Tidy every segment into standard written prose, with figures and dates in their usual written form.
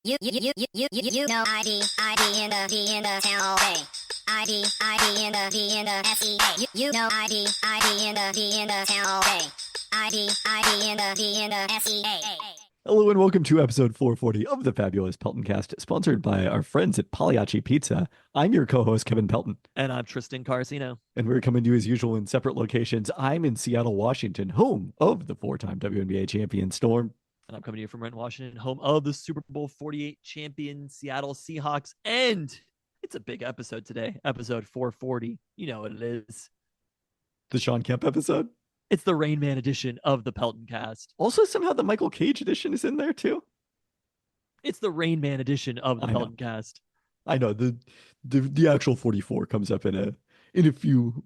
You know ID in the town all day. ID in the SEA. You know ID in the town all day. ID in the SEA. Hello and welcome to episode 440 of the fabulous Peltoncast, sponsored by our friends at Pagliacci Pizza. I'm your co-host, Kevin Pelton. And I'm Tristan Carcino. And we're coming to you as usual in separate locations. I'm in Seattle, Washington, home of the four-time WNBA champion Storm. And I'm coming to you from Renton, Washington, home of the Super Bowl 48 champion Seattle Seahawks. And it's a big episode today, episode 440. You know what it is. The Sean Kemp episode? It's the Rain Man edition of the Peltoncast. Also, somehow the Michael Cage edition is in there too. It's the Rain Man edition of the Peltoncast. I know the actual 44 comes up in a few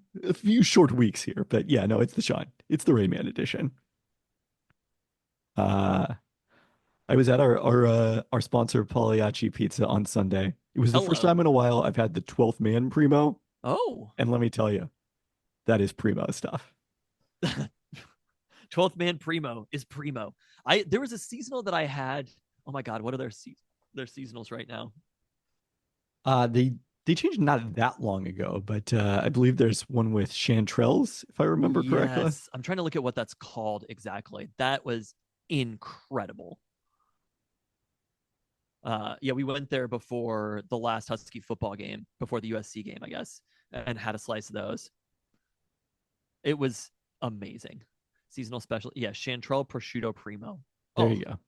short weeks here, but yeah, no, it's the Rain Man edition. I was at our sponsor Pagliacci Pizza on Sunday. It was the first time in a while I've had the 12th man primo. Oh, and let me tell you, that is primo stuff. 12th man primo is primo. There was a seasonal that I had. Oh my god, what are their seasonals right now? They changed not that long ago, but I believe there's one with chanterelles, if I remember correctly. Yes, I'm trying to look at what that's called exactly. That was incredible. Yeah, we went there before the last Husky football game, before the USC game, I guess, and had a slice of those. It was amazing. Seasonal special. Yeah, chanterelle prosciutto primo. There you go.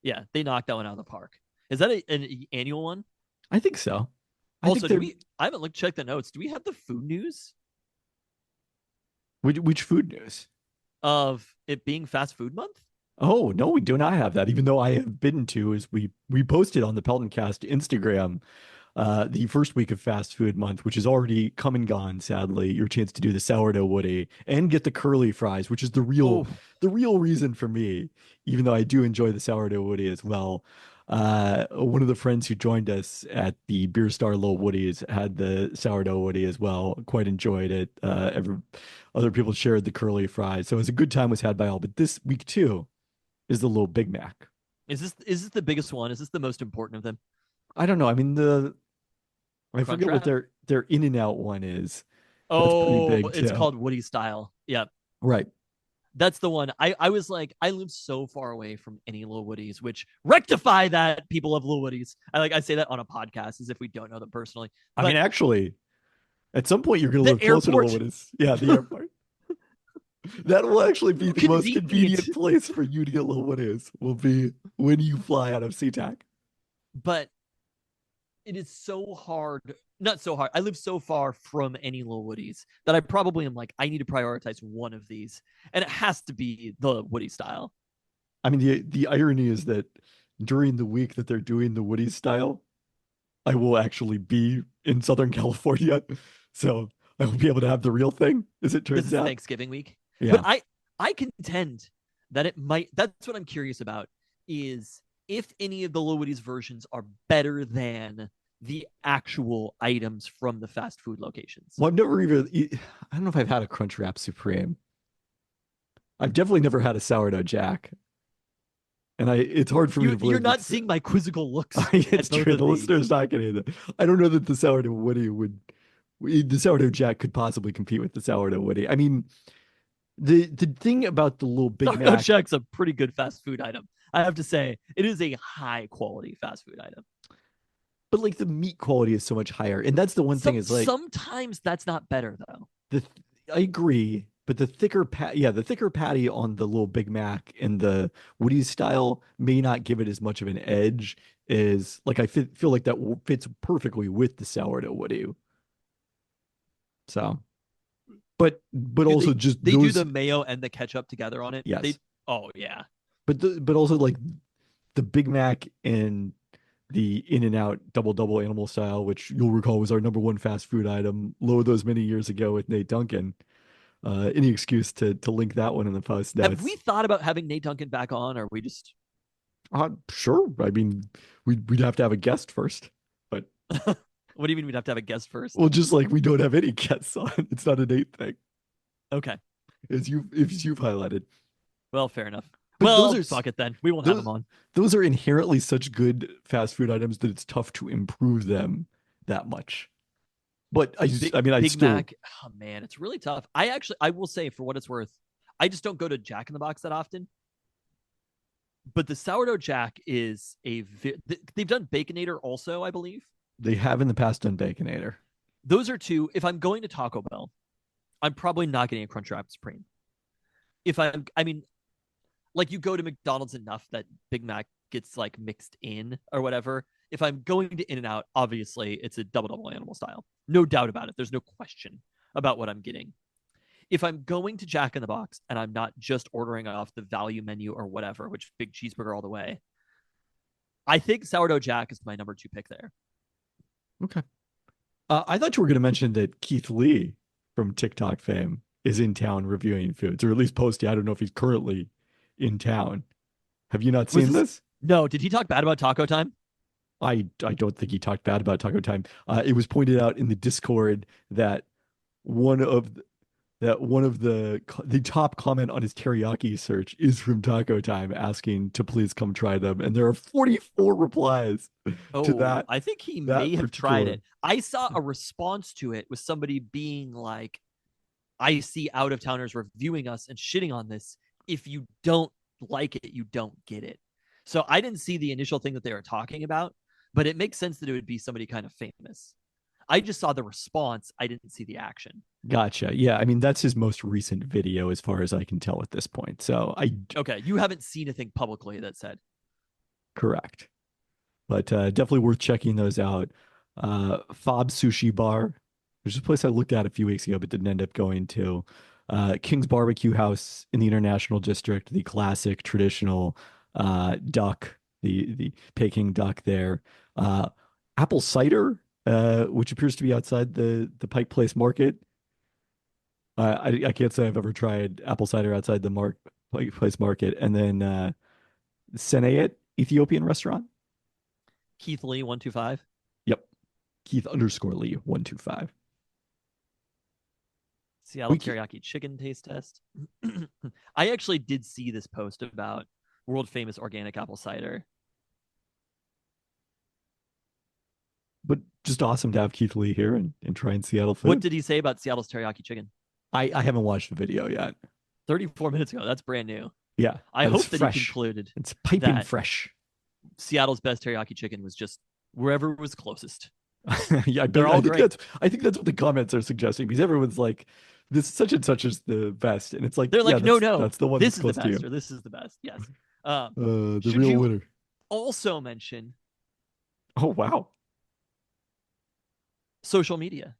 Yeah, they knocked that one out of the park. Is that an annual one? I think so. I haven't checked the notes. Do we have the food news? Which food news? Of it being fast food month? Oh, no, we do not have that. Even though I have been to, as we posted on the Peltoncast Instagram, the first week of fast food month, which is already come and gone, sadly, your chance to do the sourdough woody and get the curly fries, which is the real reason for me, even though I do enjoy the sourdough woody as well. One of the friends who joined us at the Beer Star Little Woodies had the sourdough woody as well. Quite enjoyed it. Other people shared the curly fries. So it was a good time was had by all. But this week too is the little Big Mac. Is this the biggest one? Is this the most important of them? I don't know. I mean, I forget what their In-N-Out one is. Oh, it's called Woody Style. Yeah. Right. That's the one. I was like, I live so far away from any Little Woodies, which rectify that, people of Little Woodies. I say that on a podcast as if we don't know them personally. But I mean, actually, at some point you're going to live closer to Little Woodies. Yeah, the airport. That will actually be the most convenient place for you to get Little Woodies, will be when you fly out of SeaTac. But it is so hard. Not so hard. I live so far from any Little Woodies that I probably am like, I need to prioritize one of these. And it has to be the Woody Style. I mean, the irony is that during the week that they're doing the Woody Style, I will actually be in Southern California. So I will be able to have the real thing, as it turns out. Thanksgiving week. Yeah. But I contend that it might. That's what I'm curious about, is if any of the Little Woodies versions are better than the actual items from the fast food locations. Well, I don't know if I've had a Crunchwrap Supreme. I've definitely never had a Sourdough Jack. And it's hard for me to believe. You're not seeing my quizzical looks. It's true. The listener's not getting it. I don't know that the Sourdough Woody the Sourdough Jack could possibly compete with the Sourdough Woody. I mean, the thing about the little Big Mac. Sourdough Jack's a pretty good fast food item. I have to say, it is a high quality fast food item. But like the meat quality is so much higher, and that's the one thing is like sometimes that's not better though. I agree, but the thicker patty on the little Big Mac and the Woody Style may not give it as much of an edge as like I feel like that fits perfectly with the sourdough Woody. So, but also they do the mayo and the ketchup together on it. Yes. Oh yeah. But also like the Big Mac and the In-N-Out double animal style, which you'll recall was our number one fast food item, low those many years ago with Nate Duncan. Any excuse to link that one in the post. Have we thought about having Nate Duncan back on, or are we just? Sure. I mean, we'd have to have a guest first, but. What do you mean we'd have to have a guest first? Well, just like we don't have any guests on. It's not a Nate thing. Okay. As you've highlighted. Well, fair enough. But Well, fuck it then. We won't have those them on. those are inherently such good fast food items that it's tough to improve them that much. But I mean, I Big still Mac, oh man, it's really tough. I will say, for what it's worth, I just don't go to Jack in the Box that often. But the sourdough Jack is they've done Baconator also, I believe. they have in the past done Baconator. Those are two. If I'm going to Taco Bell, I'm probably not getting a Crunchwrap Supreme. I mean, like you go to McDonald's enough that Big Mac gets like mixed in or whatever. If I'm going to In-N-Out, obviously it's a double animal style. No doubt about it. There's no question about what I'm getting. If I'm going to Jack in the Box and I'm not just ordering off the value menu or whatever, which big cheeseburger all the way, I think sourdough Jack is my number 2 pick there. Okay. I thought you were going to mention that Keith Lee from TikTok fame is in town reviewing foods, or at least posting. I don't know if he's currently in town. Have you not seen this? No. Did he talk bad about Taco Time? I don't think he talked bad about Taco Time. It was pointed out in the Discord that one of the top comment on his teriyaki search is from Taco Time asking to please come try them, and there are 44 replies to that. I think he that may have particular- tried it. I saw a response to it with somebody being like, I see out of towners reviewing us and shitting on this. If you don't like it, you don't get it. So I didn't see the initial thing that they were talking about, but it makes sense that it would be somebody kind of famous. I just saw the response. I didn't see the action. Gotcha. Yeah, I mean that's his most recent video, as far as I can tell at this point. So Okay, you haven't seen a thing publicly that said correct, but definitely worth checking those out. Fob Sushi Bar, which is a place I looked at a few weeks ago but didn't end up going to. King's Barbecue House in the International District, the classic traditional duck, the Peking duck there. Apple cider, which appears to be outside the Pike Place Market. I can't say I've ever tried apple cider outside the Pike Place Market. And then Senayet Ethiopian restaurant. Keith Lee 125. Yep. Keith_Lee 125. Seattle teriyaki chicken taste test. I actually did see this post about world famous organic apple cider. But just awesome to have Keith Lee here and try and Seattle food. What did he say about Seattle's teriyaki chicken? I haven't watched the video yet. 34 minutes ago. That's brand new. Yeah. I hope that fresh. he concluded It's piping that fresh. Seattle's best teriyaki chicken was just wherever it was closest. Yeah, They're all great. I think that's what the comments are suggesting, because everyone's like, this such and such is the best. And it's like, They're like, no, that's the one this that's is close the to best, you. or this is the best. Yes. The should real you- winner. Also mention Oh, wow. social media.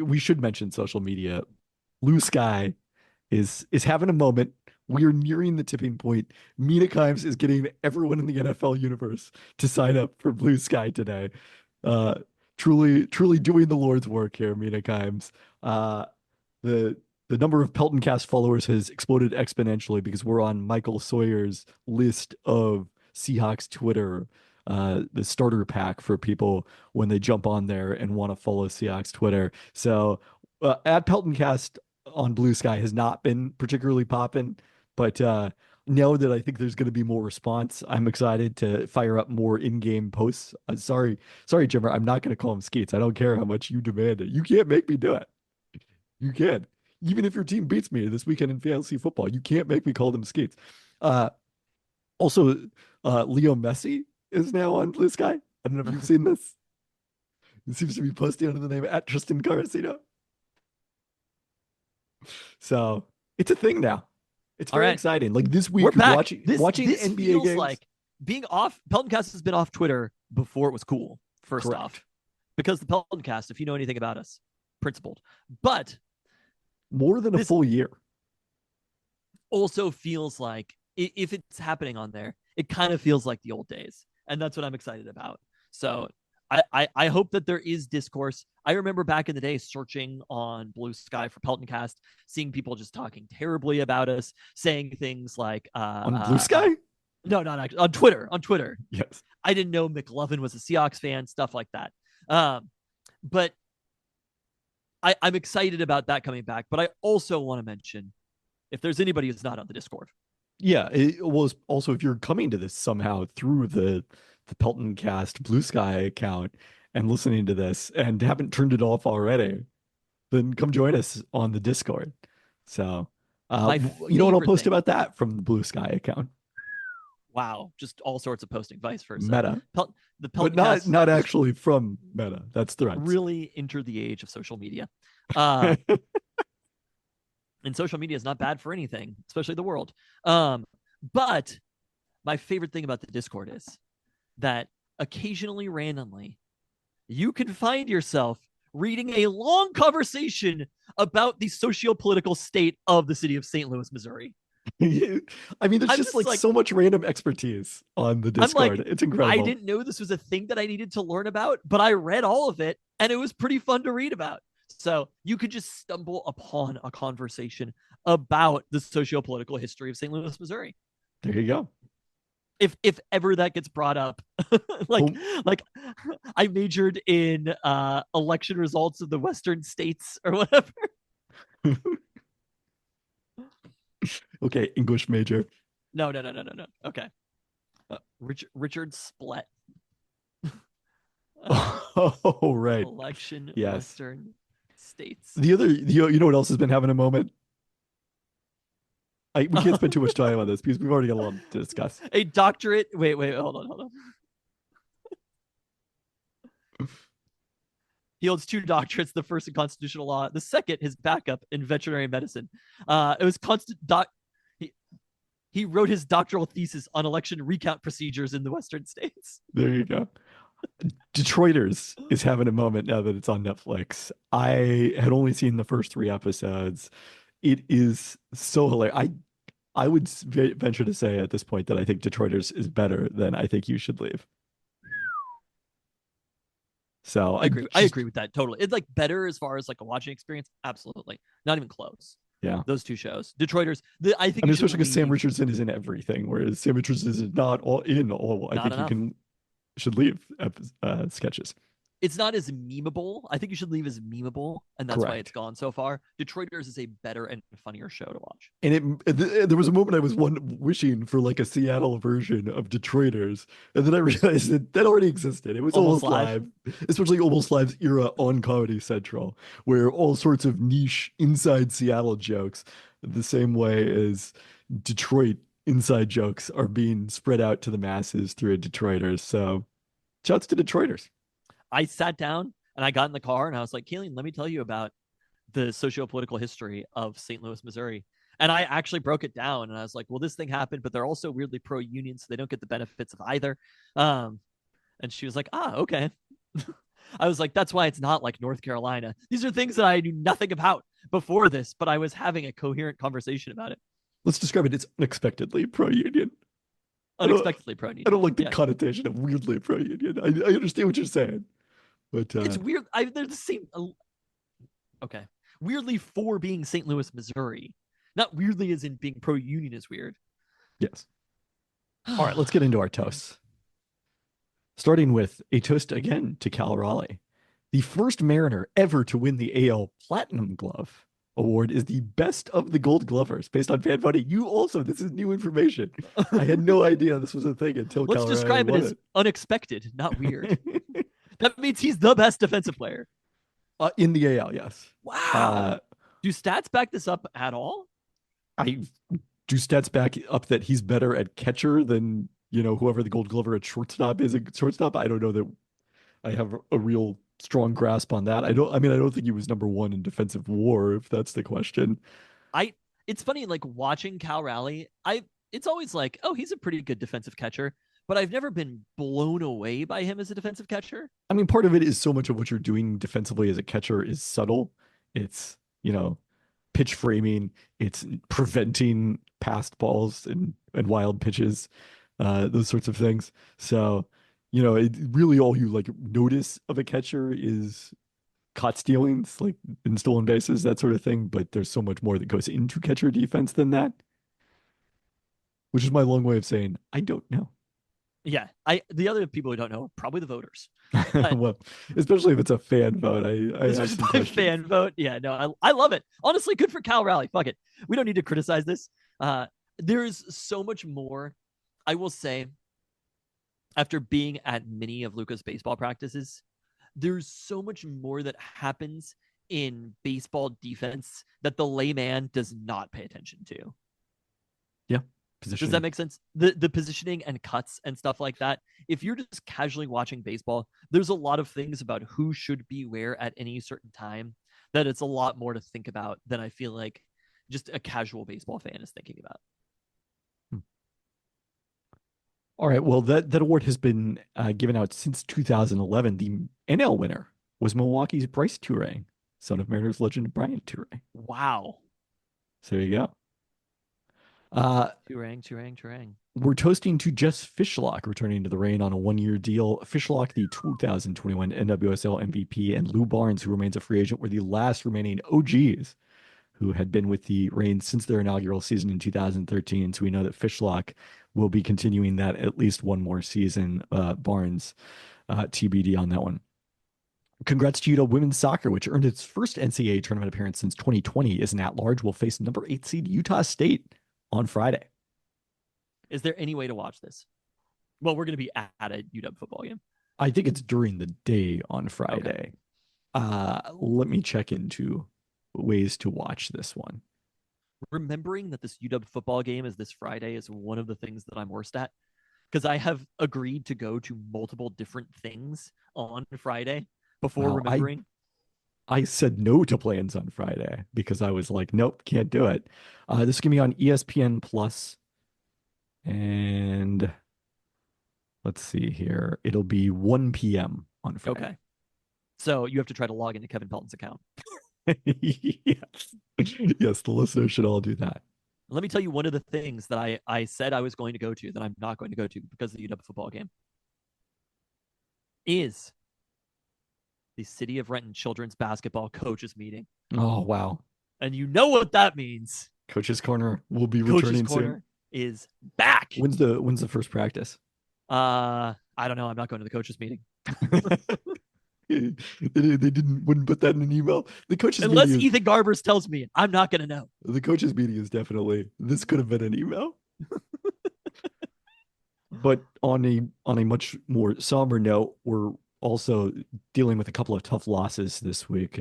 We should mention social media. Blue Sky is having a moment. We are nearing the tipping point. Mina Kimes is getting everyone in the NFL universe to sign up for Blue Sky today. Truly doing the Lord's work here, Mina Kimes. The number of Peltoncast followers has exploded exponentially because we're on Michael Sawyer's list of Seahawks Twitter, the starter pack for people when they jump on there and want to follow Seahawks Twitter. So at Peltoncast on Blue Sky has not been particularly popping, but now that I think there's going to be more response, I'm excited to fire up more in-game posts. Sorry, Jimmer, I'm not going to call him Skeets. I don't care how much you demand it. You can't make me do it. You can't. Even if your team beats me this weekend in fantasy football, you can't make me call them Skeets. Also, Leo Messi is now on Blue Sky. I don't know if you've seen this. He seems to be posting under the name at Tristan Carrasino. So it's a thing now. It's very exciting. Like this week, We're back. watching this NBA feels games. like being off. Peltoncast has been off Twitter before it was cool. First Correct. off, because the Peltoncast, if you know anything about us, principled, but more than a full year. Also feels like if it's happening on there, it kind of feels like the old days, and that's what I'm excited about. So I hope that there is discourse. I remember back in the day searching on Blue Sky for Peltoncast, seeing people just talking terribly about us, saying things like On Blue Sky? No, not actually. On Twitter. On Twitter. Yes. I didn't know McLovin was a Seahawks fan, stuff like that. But I'm excited about that coming back. But I also want to mention, if there's anybody who's not on the Discord, Yeah, it was also if you're coming to this somehow through the Peltoncast Blue Sky account and listening to this and haven't turned it off already, then come join us on the Discord. So, My you know what? I'll favorite post thing. about that from the Blue Sky account. Wow, just all sorts of posting, vice versa. Meta, The but not Peltoncast not actually from Meta. That's Threads. really entered the age of social media. Uh, and social media is not bad for anything, especially the world. But my favorite thing about the Discord is that occasionally, randomly, you can find yourself reading a long conversation about the socio-political state of the city of St. Louis, Missouri. I mean, there's I'm just just like like, so much random expertise on the I'm Discord. like, It's I incredible. didn't know this was a thing that I needed to learn about, but I read all of it and it was pretty fun to read about. So you could just stumble upon a conversation about the socio-political history of St. Louis, Missouri. There you go. If ever that gets brought up. like Well, like I majored in election results of the western states or whatever. okay, English major. No. Okay. Richard Splett. Oh, right. Election Yes. western states. The other, you know what else has been having a moment? We can't spend too much time on this because we've already got a lot to discuss. A doctorate. Wait, hold on. He holds 2 doctorates, the first in constitutional law, the second, his backup, in veterinary medicine. It was he wrote his doctoral thesis on election recount procedures in the western states. There you go. Detroiters is having a moment now that it's on Netflix. I had only seen the first 3 episodes. It is so hilarious. I would venture to say at this point that I think Detroiters is better than I think you should leave. So I agree with that totally. It's like better as far as like a watching experience. Absolutely, not even close. Yeah, those 2 shows, Detroiters. I think, especially because Sam Richardson is in everything, whereas Sam Richardson is not all in all. I think you should leave sketches. It's not as memeable. I think you should leave as memeable, and that's why it's gone so far. Detroiters is a better and funnier show to watch. And there was a moment I was wishing for like a Seattle version of Detroiters, and then I realized that already existed. It was Almost Live, especially Almost Live's era on Comedy Central, where all sorts of niche inside Seattle jokes, the same way as Detroit inside jokes, are being spread out to the masses through Detroiters. So, shouts to Detroiters. I sat down and I got in the car and I was like, Keelan, let me tell you about the socio-political history of St. Louis, Missouri. And I actually broke it down and I was like, well, this thing happened, but they're also weirdly pro-union, so they don't get the benefits of either. And she was like, okay. I was like, that's why it's not like North Carolina. These are things that I knew nothing about before this, but I was having a coherent conversation about it. Let's describe it. It's unexpectedly pro-union. Unexpectedly pro-union. I don't like the connotation of weirdly pro-union. I understand what you're saying. But it's weird. They're the same. Okay. Weirdly for being St. Louis, Missouri. Not weirdly as in being pro-union is weird. Yes. All right, let's get into our toasts. Starting with a toast again to Cal Raleigh. The first Mariner ever to win the AL Platinum Glove Award is the best of the Gold Glovers based on fan voting. You also, this is new information. I had no idea this was a thing until Let's describe it as unexpected, not weird. That means he's the best defensive player. In the AL, yes. Wow. Do stats back this up at all? Do stats back up that he's better at catcher than, whoever the Gold Glover at shortstop is at shortstop? I don't know that I have a real strong grasp on that. I don't think he was number 1 in defensive WAR, if that's the question. It's funny, like watching Cal Raleigh, it's always like, oh, he's a pretty good defensive catcher. But I've never been blown away by him as a defensive catcher. I mean, part of it is so much of what you're doing defensively as a catcher is subtle. It's, pitch framing. It's preventing passed balls and wild pitches, those sorts of things. So, it really all you like notice of a catcher is caught stealings, like in stolen bases, that sort of thing. But there's so much more that goes into catcher defense than that, which is my long way of saying I don't know. Yeah, the other people who don't know are probably the voters. Well, especially if it's a fan vote. I fan vote. Yeah, no, I love it. Honestly, good for Cal Raleigh. Fuck it. We don't need to criticize this. There's so much more. I will say, after being at many of Luca's baseball practices, there's so much more that happens in baseball defense that the layman does not pay attention to. Yeah. Does that make sense? The positioning and cuts and stuff like that. If you're just casually watching baseball, there's a lot of things about who should be where at any certain time that it's a lot more to think about than I feel like just a casual baseball fan is thinking about. All right. Well, that award has been given out since 2011. The NL winner was Milwaukee's Bryce Turang, son of Mariners legend Brian Turang. Wow. So there you go. Turang. We're toasting to Jess Fishlock returning to the Reign on a one-year deal. Fishlock, the 2021 NWSL MVP, and Lou Barnes, who remains a free agent, were the last remaining OGs who had been with the Reign since their inaugural season in 2013. So we know that Fishlock will be continuing that at least one more season. Barnes, TBD on that one. Congrats to Utah women's soccer, which earned its first NCAA tournament appearance since 2020, as an at-large will face number 8 seed Utah State on Friday. Is there any way to watch this? Well, we're going to be at a UW football game. I think it's during the day on Friday. Okay. Let me check into ways to watch this one. Remembering that this UW football game is this Friday is one of the things that I'm worst at, because I have agreed to go to multiple different things on Friday before remembering. I said no to plans on Friday because I was like, nope, can't do it. This is going to be on ESPN Plus. And let's see here. It'll be 1 p.m. on Friday. Okay. So you have to try to log into Kevin Pelton's account. Yes. Yes, the listeners should all do that. Let me tell you one of the things that I said I was going to go to that I'm not going to go to because of the UW football game is the City of Renton Children's Basketball Coaches Meeting. Oh, wow. And you know what that means. Coach's Corner will be returning soon. Is back. When's the first practice? I don't know. I'm not going to the coaches meeting. They wouldn't put that in an email. The coaches unless meeting Ethan Garbers tells me, I'm not gonna know. The coaches meeting is definitely this could have been an email. But on a much more somber note, we're also dealing with a couple of tough losses this week.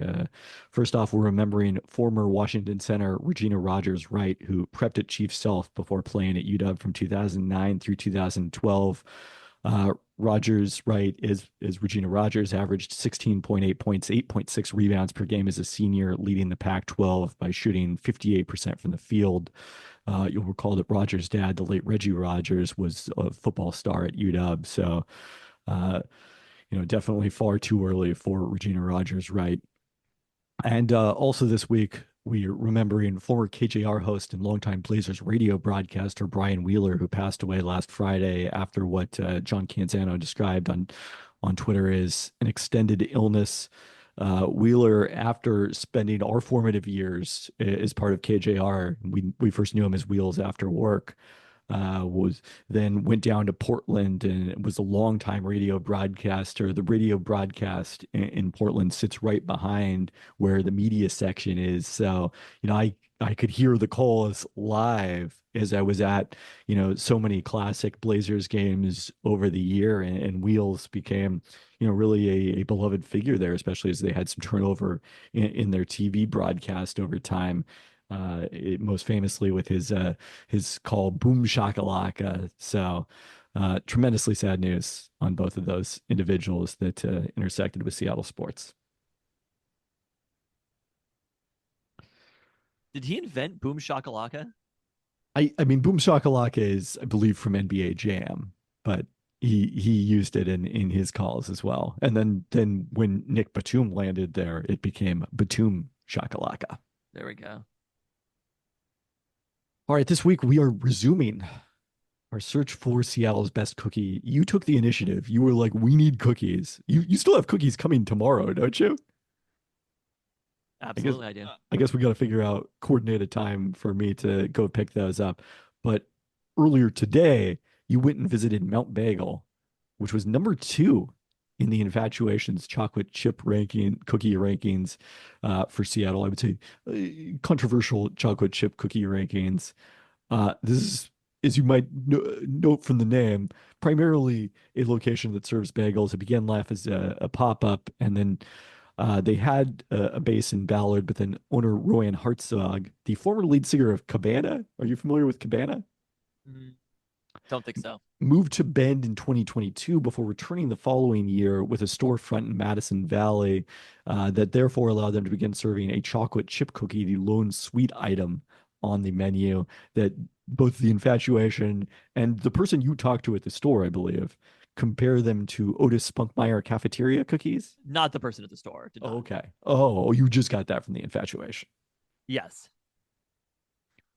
First off, we're remembering former Washington center Regina Rogers-Wright, who prepped at Chief Self before playing at UW from 2009 through 2012. Rogers-Wright is Regina Rogers, averaged 16.8 points, 8.6 rebounds per game as a senior, leading the Pac-12 by shooting 58% from the field. You'll recall that Rogers' dad, the late Reggie Rogers, was a football star at UW. So, definitely far too early for Regina Rogers-Wright. And also this week, we're remembering former KJR host and longtime Blazers radio broadcaster Brian Wheeler, who passed away last Friday after what John Canzano described on Twitter as an extended illness. Wheeler, after spending our formative years as part of KJR, we first knew him as Wheels After Work, went down to Portland and was a longtime radio broadcaster. The radio broadcast in Portland sits right behind where the media section is. So, I could hear the calls live as I was at, so many classic Blazers games over the year, and Wheels became, really a beloved figure there, especially as they had some turnover in their TV broadcast over time. Most famously with his call Boom Shakalaka. So tremendously sad news on both of those individuals that intersected with Seattle sports. Did he invent Boom Shakalaka? I mean, Boom Shakalaka is, I believe, from NBA Jam, but he used it in his calls as well. And then when Nick Batum landed there, it became Batum Shakalaka. There we go. All right, this week we are resuming our search for Seattle's best cookie. You took the initiative. You were like, we need cookies. You still have cookies coming tomorrow, don't you? Absolutely, I do. I guess we got to figure out coordinated time for me to go pick those up. But earlier today, you went and visited Mount Bagel, which was number 2 in the Infatuations chocolate chip cookie rankings for Seattle. I would say controversial chocolate chip cookie rankings. This is, as you might note from the name, primarily a location that serves bagels. It began life as a pop-up, and then they had a base in Ballard, but then owner Royan Hartzog, the former lead singer of Cabana, are you familiar with Cabana? Mm, don't think so. Moved to Bend in 2022 before returning the following year with a storefront in Madison Valley that therefore allowed them to begin serving a chocolate chip cookie, the lone sweet item on the menu that both the infatuation and the person you talked to at the store, I believe, compare them to Otis Spunkmeyer cafeteria cookies. Not the person at the store. Did not. Okay. Oh, you just got that from the infatuation. Yes.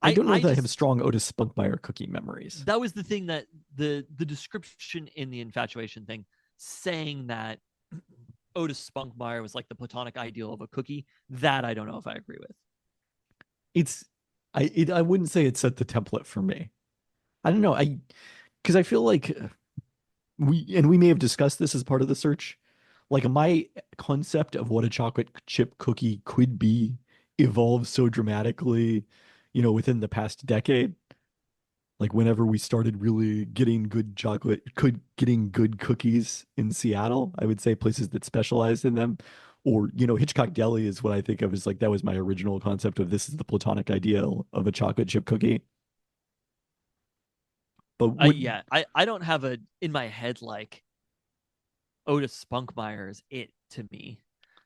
I don't know I that I just have strong Otis Spunkmeyer cookie memories. that was the thing that the description in the infatuation thing saying that Otis Spunkmeyer was like the platonic ideal of a cookie. That I don't know if I agree with. It's I wouldn't say it set the template for me. I don't know. Because I feel like we may have discussed this as part of the search. Like my concept of what a chocolate chip cookie could be evolved so dramatically, within the past decade. Like whenever we started really getting good getting good cookies in Seattle, I would say places that specialized in them. Or, Hitchcock Deli is what I think of as like that was my original concept of this is the platonic ideal of a chocolate chip cookie. But what I don't have a in my head like Otis Spunkmeyer is it to me.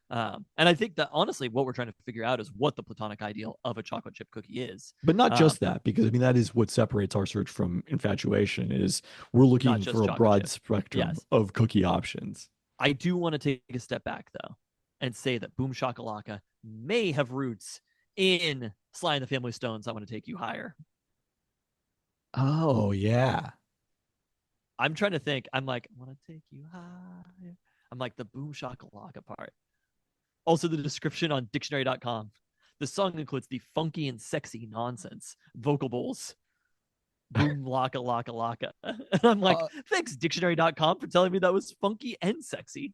And I think that honestly, what we're trying to figure out is what the platonic ideal of a chocolate chip cookie is. But not Um, just that, because I mean that is what separates our search from infatuation is we're not looking just for a chocolate broad chip. spectrum Yes. of cookie options. I do want to take a step back though and say that Boom Shakalaka may have roots in Sly and the Family Stones. I want to take you higher. Oh yeah. I'm trying to think. I'm like, I want to take you higher. I'm like the Boom Shakalaka part. Also, the description on dictionary.com. The song includes the funky and sexy nonsense vocal bowls. Boom laka laka laka. And I'm like, Uh, thanks, dictionary.com, for telling me that was funky and sexy.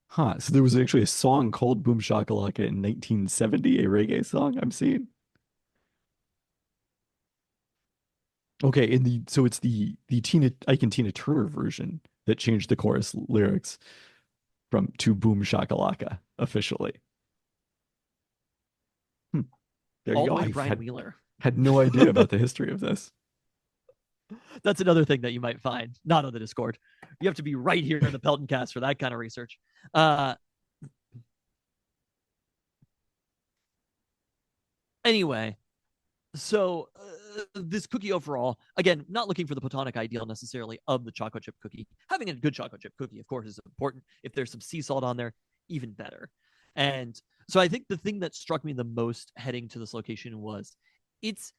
huh. So there was actually a song called Boom Shakalaka in 1970, a reggae song I'm seeing. Okay, so it's the Tina Ike and Tina Turner version that changed the chorus lyrics from to Boom Shakalaka officially. Hmm, there you All the go. way to I Brian Wheeler. had no idea about the history of this. That's another thing that you might find, not on the Discord. You have to be right here in the Peltoncast for that kind of research. Anyway, so this cookie overall, again, not looking for the platonic ideal necessarily of the chocolate chip cookie. Having a good chocolate chip cookie, of course, is important. If there's some sea salt on there, even better. And so I think the thing that struck me the most heading to this location was it's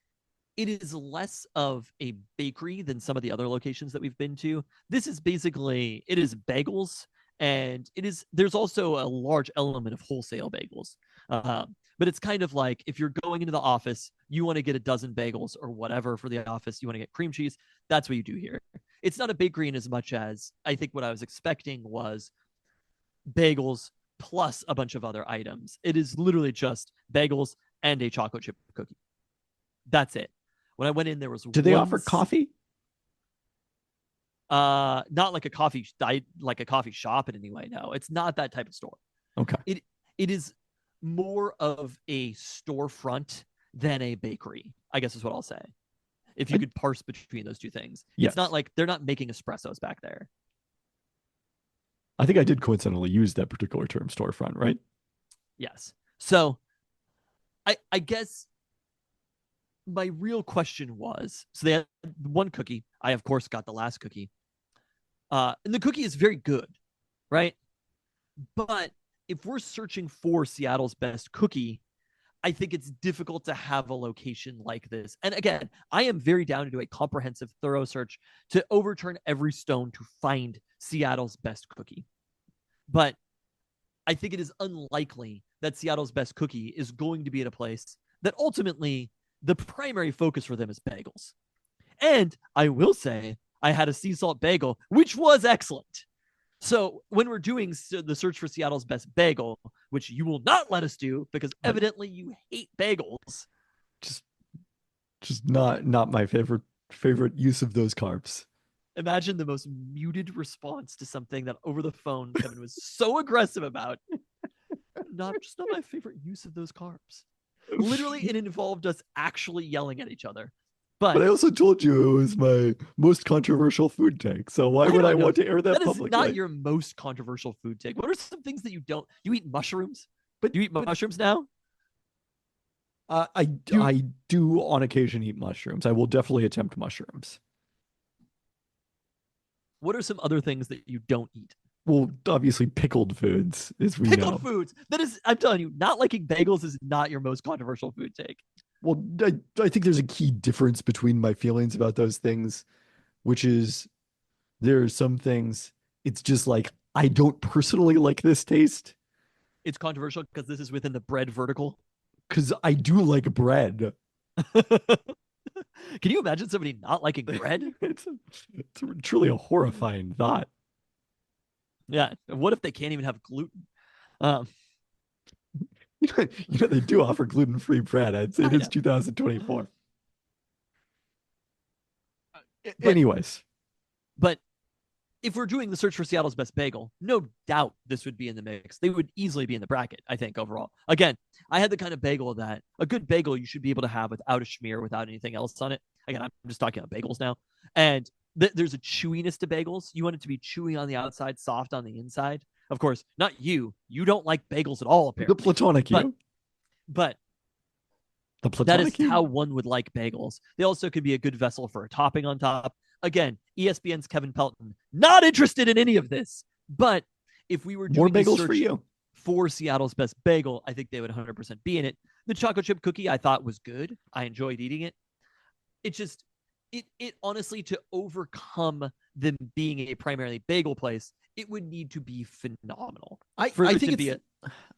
it is less of a bakery than some of the other locations that we've been to. This is basically it is bagels, and there's also a large element of wholesale bagels. But it's kind of like if you're going into the office, you want to get a dozen bagels or whatever for the office, you want to get cream cheese. That's what you do here. It's not a bakery in as much as I think what I was expecting was bagels plus a bunch of other items. It is literally just bagels and a chocolate chip cookie. That's it. When I went in, there was Do they offer coffee? not like a coffee shop in any way. No, it's not that type of store. Okay. It is more of a storefront than a bakery, I guess is what I'll say. If you could parse between those two things. Yes. It's not like they're not making espressos back there. I think I did coincidentally use that particular term, storefront, right? Yes. So I guess my real question was, so they had one cookie. I, of course, got the last cookie. And the cookie is very good, right? But if we're searching for Seattle's best cookie, I think it's difficult to have a location like this. And again, I am very down to do a comprehensive, thorough search to overturn every stone to find Seattle's best cookie. But I think it is unlikely that Seattle's best cookie is going to be at a place that ultimately the primary focus for them is bagels. And I will say, I had a sea salt bagel, which was excellent. So when we're doing the search for Seattle's best bagel, which you will not let us do because evidently you hate bagels. Just Just not my favorite use of those carbs. Imagine the most muted response to something that over the phone Kevin was so aggressive about. Not my favorite use of those carbs. Literally, it involved us actually yelling at each other. But I also told you it was my most controversial food take. So why would I want to air that that is publicly? not your most controversial food take. What are some things that you don't? You eat mushrooms? But you eat mushrooms now? I do on occasion eat mushrooms. I will definitely attempt mushrooms. What are some other things that you don't eat? Well, obviously pickled foods, as we Pickled know. foods. That is, I'm telling you, not liking bagels is not your most controversial food take. Well, I think there's a key difference between my feelings about those things, which is there are some things it's just like I don't personally like this taste It's controversial because this is within the bread vertical. because I do like bread. Can you imagine somebody not liking bread? It's truly a horrifying thought. Yeah. What if they can't even have gluten? Um, They do offer gluten-free bread. I'd say I it is know. 2024. But- Anyways, But if we're doing the search for Seattle's best bagel, no doubt this would be in the mix. They would easily be in the bracket, I think, overall. Again, I had the kind of bagel that a good bagel you should be able to have without a schmear, without anything else on it. Again, I'm just talking about bagels now. And there's a chewiness to bagels. You want it to be chewy on the outside, soft on the inside. Of course, not you. You don't like bagels at all, the apparently. platonic you. But The that is platonic you. how one would like bagels. They also could be a good vessel for a topping on top. Again, ESPN's Kevin Pelton, not interested in any of this. But if we were More doing a bagels search for you. for Seattle's best bagel, I think they would 100% be in it. The chocolate chip cookie I thought was good. I enjoyed eating it. It just, it honestly, to overcome them being a primarily bagel place, it would need to be phenomenal. I there think to be it's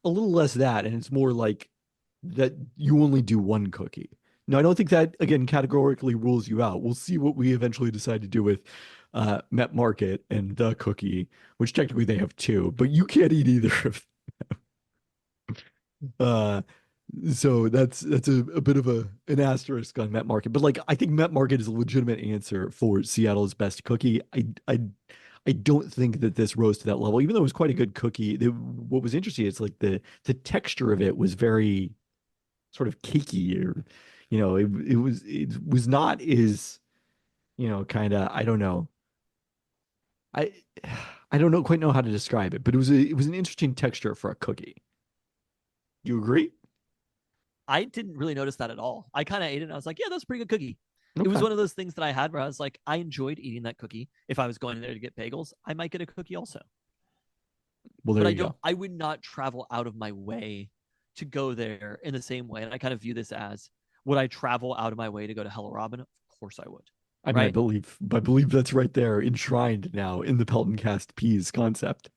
a little less that, and it's more like that you only do one cookie. No, I don't think that, again, categorically rules you out. We'll see what we eventually decide to do with Met Market and the cookie, which technically they have two, but you can't eat either of them. So that's a bit of an asterisk on Met Market. But like I think Met Market is a legitimate answer for Seattle's best cookie. I don't think that this rose to that level, even though it was quite a good cookie. What was interesting is like the texture of it was very sort of cakey, or it was not as kind of, I don't know. I I don't know quite know how to describe it, but it was an interesting texture for a cookie. You agree? I didn't really notice that at all. I kind of ate it and I was like, yeah, that's a pretty good cookie. It was Okay. one of those things that I had where I was like, I enjoyed eating that cookie. If I was going there to get bagels, I might get a cookie also. Well, there But you go. I would not travel out of my way to go there in the same way. And I kind of view this as, would I travel out of my way to go to Hello Robin? Of course I would. I mean, Right? I believe that's right there enshrined now in the Peltoncast Peas concept.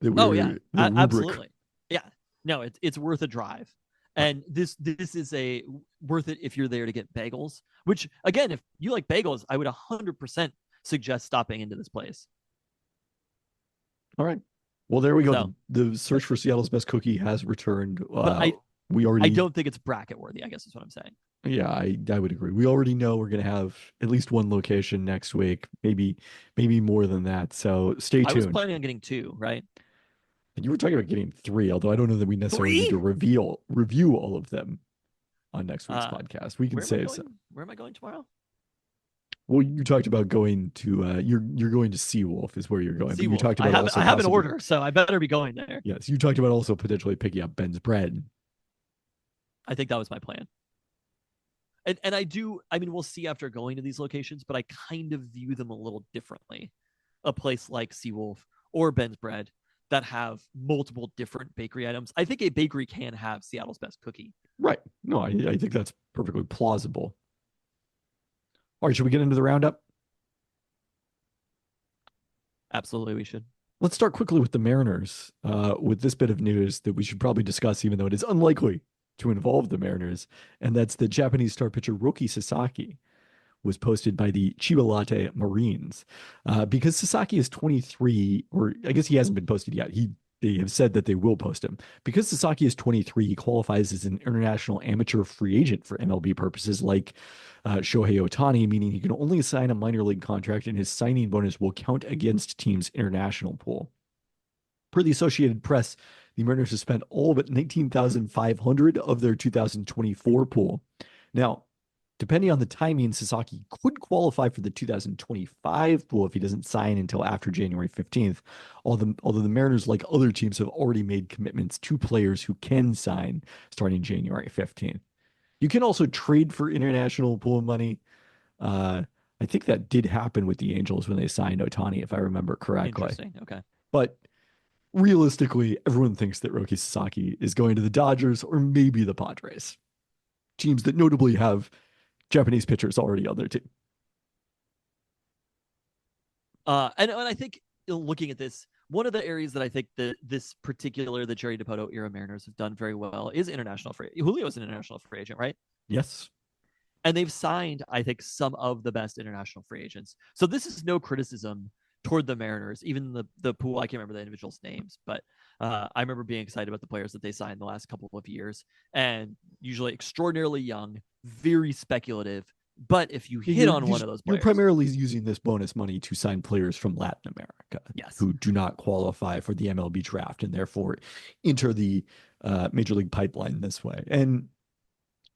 Oh yeah, The rubric. absolutely. Yeah, no, it's worth a drive, and this is a worth it if you're there to get bagels. Which again, if you like bagels, I would 100% suggest stopping into this place. All right. Well, there we go. So, The search for Seattle's best cookie has returned. but We already. I don't think it's bracket worthy. I guess is what I'm saying. Yeah, I would agree. We already know we're gonna have at least one location next week, maybe more than that. So stay I was tuned. planning on getting 2, right? You were talking about getting 3, although I don't know that we necessarily need 3? to review all of them on next week's podcast. We can save some. Where am I going tomorrow? Well, you talked about going to you're going to Seawolf is where you're going. But you Seawolf. talked about also I have an possibly- order, so I better be going there. Yes, you talked about also potentially picking up Ben's bread. I think that was my plan. And I mean, we'll see after going to these locations, but I kind of view them a little differently. A place like Seawolf or Ben's Bread that have multiple different bakery items. I think a bakery can have Seattle's best cookie. Right. No, I think that's perfectly plausible. All right, should we get into the roundup? Absolutely, we should. Let's start quickly with the Mariners, with this bit of news that we should probably discuss, even though it is unlikely to involve the Mariners, and that's the Japanese star pitcher Roki Sasaki was posted by the Chiba Marines. Because Sasaki is 23, or I guess he hasn't been posted yet. He they have said that they will post him. Because Sasaki is 23, he qualifies as an international amateur free agent for MLB purposes, like Shohei Ohtani, meaning he can only sign a minor league contract and his signing bonus will count against team's international pool. Per the Associated Press, the Mariners have spent all but 19,500 of their 2024 pool. Now, depending on the timing, Sasaki could qualify for the 2025 pool if he doesn't sign until after January 15th. Although the Mariners, like other teams, have already made commitments to players who can sign starting January 15th. You can also trade for international pool money. I think that did happen with the Angels when they signed Ohtani, if I remember correctly. Interesting. Okay. But realistically, everyone thinks that Roki Sasaki is going to the Dodgers or maybe the Padres, teams that notably have Japanese pitchers already on their team. And I think looking at this, one of the areas that I think that the Jerry Dipoto era Mariners have done very well is international free. Julio's an international free agent, right? Yes. And they've signed, I think, some of the best international free agents. So this is no criticism toward the Mariners, even the pool. I can't remember the individuals' names, but I remember being excited about the players that they signed the last couple of years, and usually extraordinarily young, very speculative. But if you hit on one of those players, you're primarily using this bonus money to sign players from Latin America, yes, who do not qualify for the MLB draft and therefore enter the major league pipeline this way. And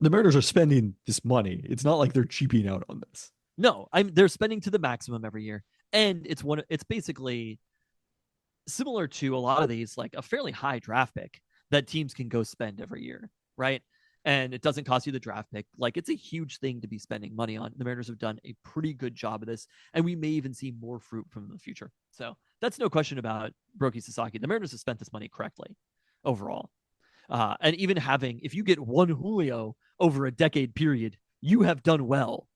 the Mariners are spending this money. It's not like they're cheaping out on this. No, they're spending to the maximum every year, and it's basically similar to a lot of these, like a fairly high draft pick that teams can go spend every year, right? And it doesn't cost you the draft pick. Like, it's a huge thing to be spending money on. The Mariners have done a pretty good job of this, and we may even see more fruit from the future. So that's no question about Roki Sasaki. The Mariners have spent this money correctly overall. And even if you get one Julio over a decade period, you have done well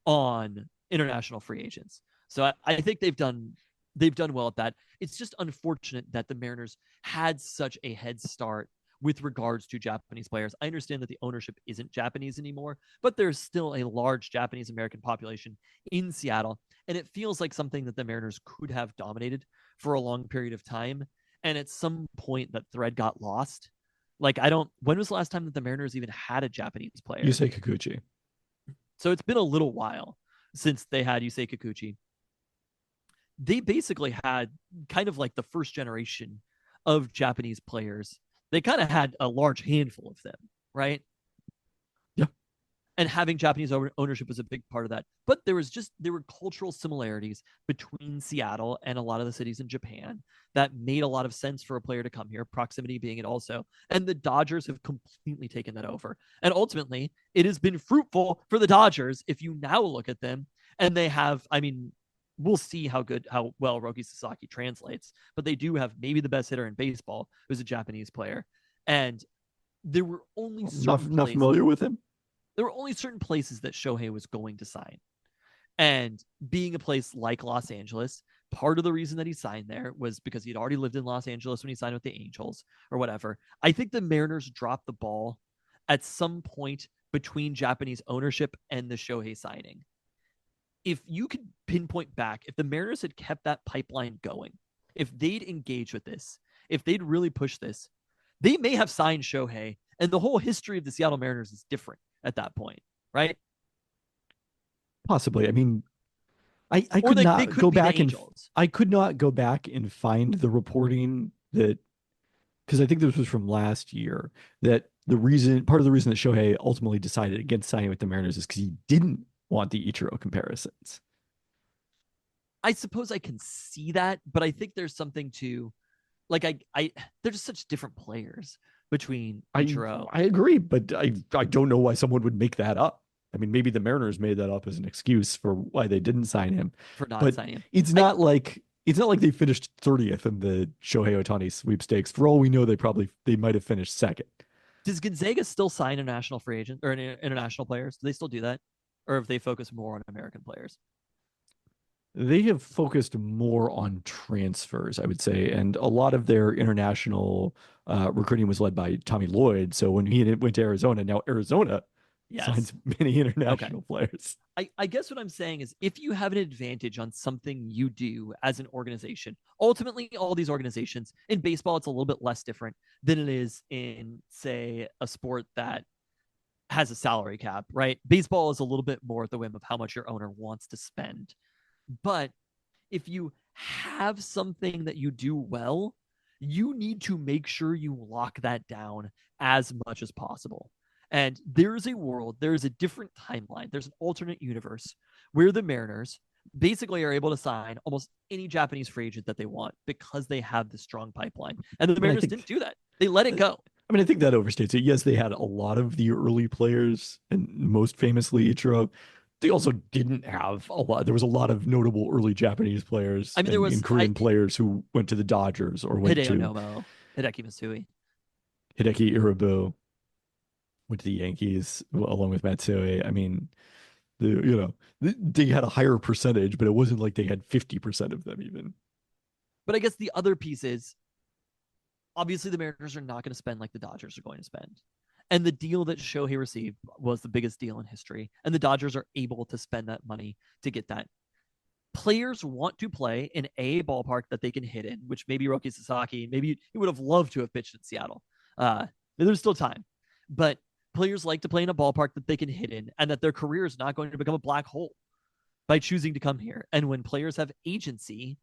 on international free agents. So I think they've done well at that. It's just unfortunate that the Mariners had such a head start with regards to Japanese players. I understand that the ownership isn't Japanese anymore, but there's still a large Japanese American population in Seattle, and it feels like something that the Mariners could have dominated for a long period of time. And at some point that thread got lost. Like, when was the last time that the Mariners even had a Japanese player? Yusei Kikuchi. So it's been a little while since they had Yusei Kikuchi. They basically had kind of like the first generation of Japanese players. They kind of had a large handful of them, right? Yeah. And having Japanese ownership was a big part of that. But there were cultural similarities between Seattle and a lot of the cities in Japan that made a lot of sense for a player to come here, proximity being it also. And the Dodgers have completely taken that over. And ultimately, it has been fruitful for the Dodgers if you now look at them. And they have, we'll see how well Roki Sasaki translates, but they do have maybe the best hitter in baseball, who's a Japanese player. And there were only not familiar with him. There were only certain places that Shohei was going to sign. And being a place like Los Angeles, part of the reason that he signed there was because he'd already lived in Los Angeles when he signed with the Angels or whatever. I think the Mariners dropped the ball at some point between Japanese ownership and the Shohei signing. If you could pinpoint back, if the Mariners had kept that pipeline going, if they'd engaged with this, if they'd really pushed this, they may have signed Shohei, and the whole history of the Seattle Mariners is different at that point, right? Possibly. I could not go back and find the reporting that, because I think this was from last year, that part of the reason that Shohei ultimately decided against signing with the Mariners is because he didn't want the Ichiro comparisons. I suppose I can see that, but I think there's something to, like, they're just such different players between Ichiro. I agree, but I don't know why someone would make that up. Maybe the Mariners made that up as an excuse for why they didn't sign him. For not signing him. It's not like they finished 30th in the Shohei Ohtani sweepstakes. For all we know, they might have finished second. Does Gonzaga still sign international free agents or international players? Do they still do that? Or have they focused more on American players? They have focused more on transfers, I would say, and a lot of their international recruiting was led by Tommy Lloyd. So when he went to Arizona, now Arizona Yes. signs many international players. I guess what I'm saying is if you have an advantage on something you do as an organization, ultimately all these organizations in baseball, it's a little bit less different than it is in, say, a sport that has a salary cap, right? Baseball is a little bit more at the whim of how much your owner wants to spend. But if you have something that you do well, you need to make sure you lock that down as much as possible. And there's a world, there's a different timeline, there's an alternate universe where the Mariners basically are able to sign almost any Japanese free agent that they want because they have this strong pipeline. And the Mariners didn't do that. They let it go. I mean, I think that overstates it. Yes, they had a lot of the early players, and most famously Ichiro. They also didn't have a lot. There was a lot of notable early Japanese players and Korean players who went to the Dodgers or went to Nomo, Hideki Matsui. Hideki Irabu went to the Yankees along with Matsui. I mean, they had a higher percentage, but it wasn't like they had 50% of them even. But I guess the other piece is obviously the Mariners are not going to spend like the Dodgers are going to spend. And the deal that Shohei received was the biggest deal in history. And the Dodgers are able to spend that money to get that. Players want to play in a ballpark that they can hit in, which maybe Roki Sasaki, maybe he would have loved to have pitched in Seattle. There's still time. But players like to play in a ballpark that they can hit in and that their career is not going to become a black hole by choosing to come here. And when players have agency,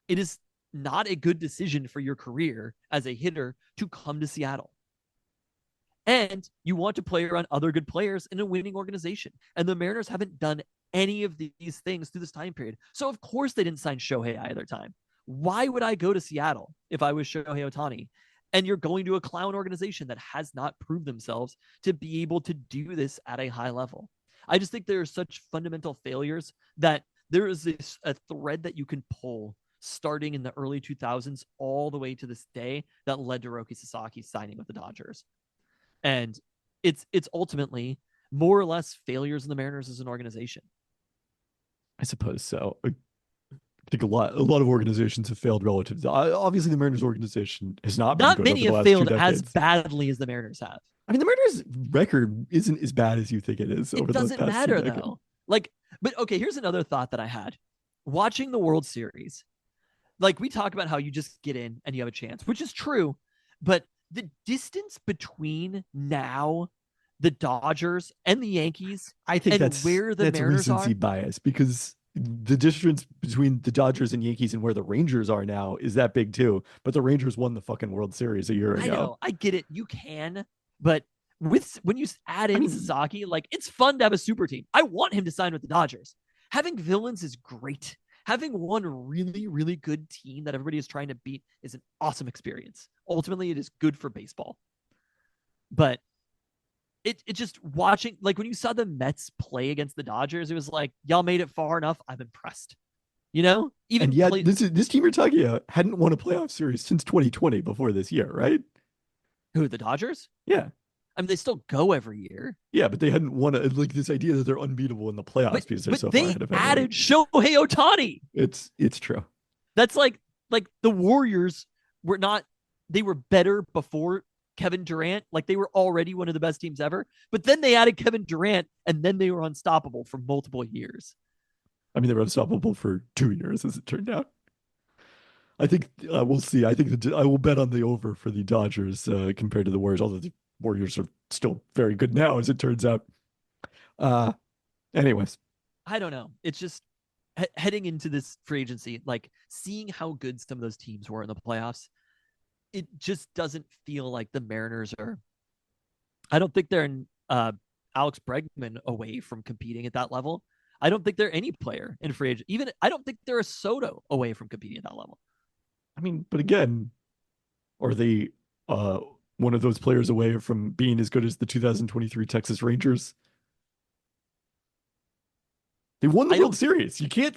it is not a good decision for your career as a hitter to come to Seattle. And you want to play around other good players in a winning organization. And the Mariners haven't done any of these things through this time period. So, of course, they didn't sign Shohei either time. Why would I go to Seattle if I was Shohei Ohtani? And you're going to a clown organization that has not proved themselves to be able to do this at a high level. I just think there are such fundamental failures that there is a thread that you can pull starting in the early 2000s all the way to this day that led to Roki Sasaki signing with the Dodgers. And it's ultimately more or less failures in the Mariners as an organization. I suppose so. I think a lot of organizations have failed relative to, obviously the Mariners organization has not been good many over the have last failed 2 decades. as badly as the Mariners have. I mean, the Mariners record isn't as bad as you think it is over the past 2 decades. It doesn't matter though. But okay, here's another thought that I had. Watching the World Series, like we talk about how you just get in and you have a chance, which is true, but the distance between now the Dodgers and the Yankees, I think that's Mariners recency bias, because the distance between the Dodgers and Yankees and where the Rangers are now is that big too. But the Rangers won the fucking World Series a year ago. I know, I get it. You can, but when you add in Sasaki, like it's fun to have a super team. I want him to sign with the Dodgers. Having villains is great. Having one really, really good team that everybody is trying to beat is an awesome experience. Ultimately, it is good for baseball. But it just watching, like when you saw the Mets play against the Dodgers, it was like, y'all made it far enough. I'm impressed. Even this team you're talking about hadn't won a playoff series since 2020 before this year, right? Who, the Dodgers? Yeah. I mean, they still go every year. Yeah, but they hadn't won like this idea that they're unbeatable in the playoffs because they're so far ahead of everyone. Added Shohei Ohtani. It's true. That's like the Warriors were not. They were better before Kevin Durant. Like they were already one of the best teams ever. But then they added Kevin Durant, and then they were unstoppable for multiple years. I mean, they were unstoppable for 2 years, as it turned out. I think we'll see. I think I will bet on the over for the Dodgers compared to the Warriors, although the Warriors are still very good now, as it turns out. Anyways. I don't know. It's just heading into this free agency, like seeing how good some of those teams were in the playoffs, it just doesn't feel like the Mariners are. I don't think they're in Alex Bregman away from competing at that level. I don't think they're any player in free agent. Even I don't think they're a Soto away from competing at that level. I mean, but again, are they one of those players away from being as good as the 2023 Texas Rangers? They won the World Series. You can't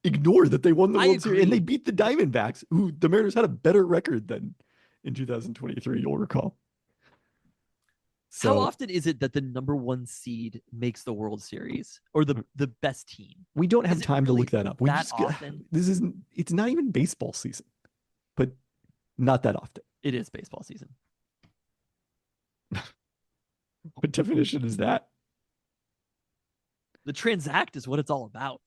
ignore that they won the World Series, and they beat the Diamondbacks, who the Mariners had a better record than in 2023. You'll recall. So, how often is it that the number one seed makes the World Series or the best team? We don't have time to look that up. Often? It's not even baseball season, but not that often. It is baseball season. What definition is that? The transact is what it's all about.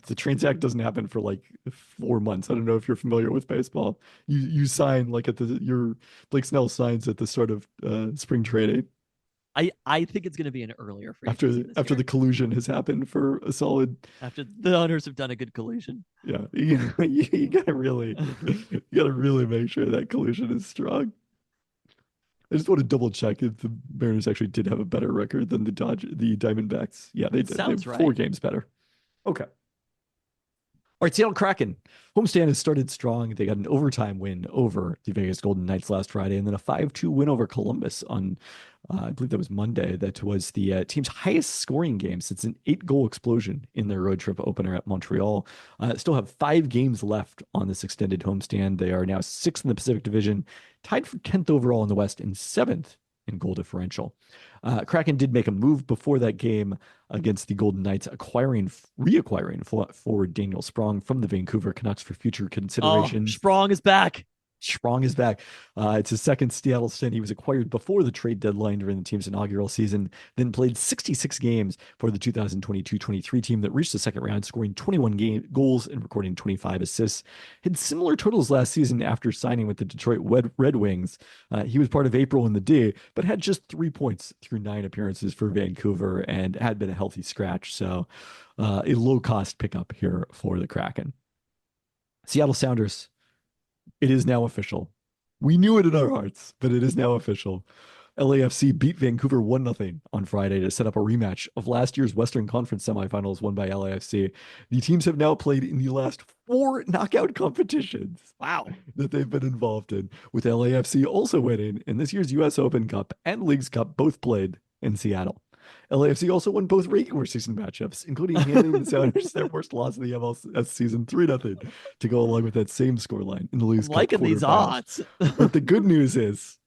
The transact doesn't happen for like 4 months. I don't know if you're familiar with baseball. You sign like at your Blake Snell signs at the start of spring training I think it's going to be an earlier free after agency this after year. the collusion has happened for a solid. After the owners have done a good collusion. Yeah, you gotta really make sure that collusion is strong. I just want to double check if the Mariners actually did have a better record than the Diamondbacks. Yeah, they It did. They have sounds 4 games better. Okay. All right, Seattle Kraken. Homestand has started strong. They got an overtime win over the Vegas Golden Knights last Friday, and then a 5-2 win over Columbus on, I believe that was Monday. That was the team's highest scoring game since an 8-goal explosion in their road trip opener at Montreal. Still have 5 games left on this extended homestand. They are now 6th in the Pacific Division, tied for 10th overall in the West, and 7th in goal differential. Kraken did make a move before that game against the Golden Knights, reacquiring forward Daniel Sprong from the Vancouver Canucks for future Oh, considerations. Sprong is back. Sprong is back. It's his second Seattle stint. He was acquired before the trade deadline during the team's inaugural season, then played 66 games for the 2022-23 team that reached the second round, scoring 21 goals and recording 25 assists. Had similar totals last season after signing with the Detroit Red Wings. He was part of April in the D, but had just 3 points through 9 appearances for Vancouver and had been a healthy scratch. So a low-cost pickup here for the Kraken. Seattle Sounders. It is now official. We knew it in our hearts, but it is now official. LAFC beat Vancouver 1-0 on Friday to set up a rematch of last year's Western Conference semifinals won by LAFC. The teams have now played in the last 4 knockout competitions. Wow. That they've been involved in, with LAFC also winning in this year's US Open Cup and Leagues Cup, both played in Seattle. LAFC also won both regular season matchups, including handing the Sounders their worst loss of the MLS season 3-0 to go along with that same scoreline in the Leagues Cup Liking these odds. But the good news is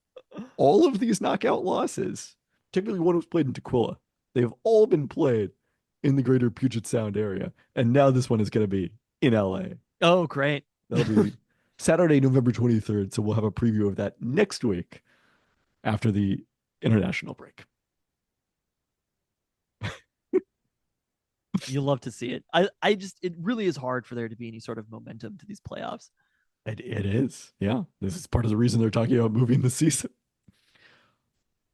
all of these knockout losses, particularly one was played in Tequila, they've all been played in the greater Puget Sound area. And now this one is going to be in LA. Oh, great. That'll be Saturday, November 23rd. So we'll have a preview of that next week after the international break. You love to see it. It really is hard for there to be any sort of momentum to these playoffs. It is. Yeah. This is part of the reason they're talking about moving the season.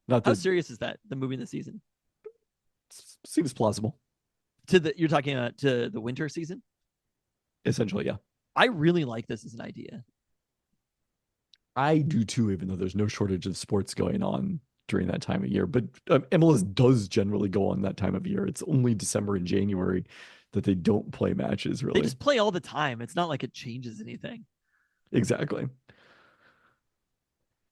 How serious is that, the moving the season? Seems plausible. You're talking about to the winter season? Essentially, yeah. I really like this as an idea. I do too, even though there's no shortage of sports going on during that time of year. But MLS does generally go on that time of year. It's only December and January that they don't play matches, really. They just play all the time. It's not like it changes anything. Exactly.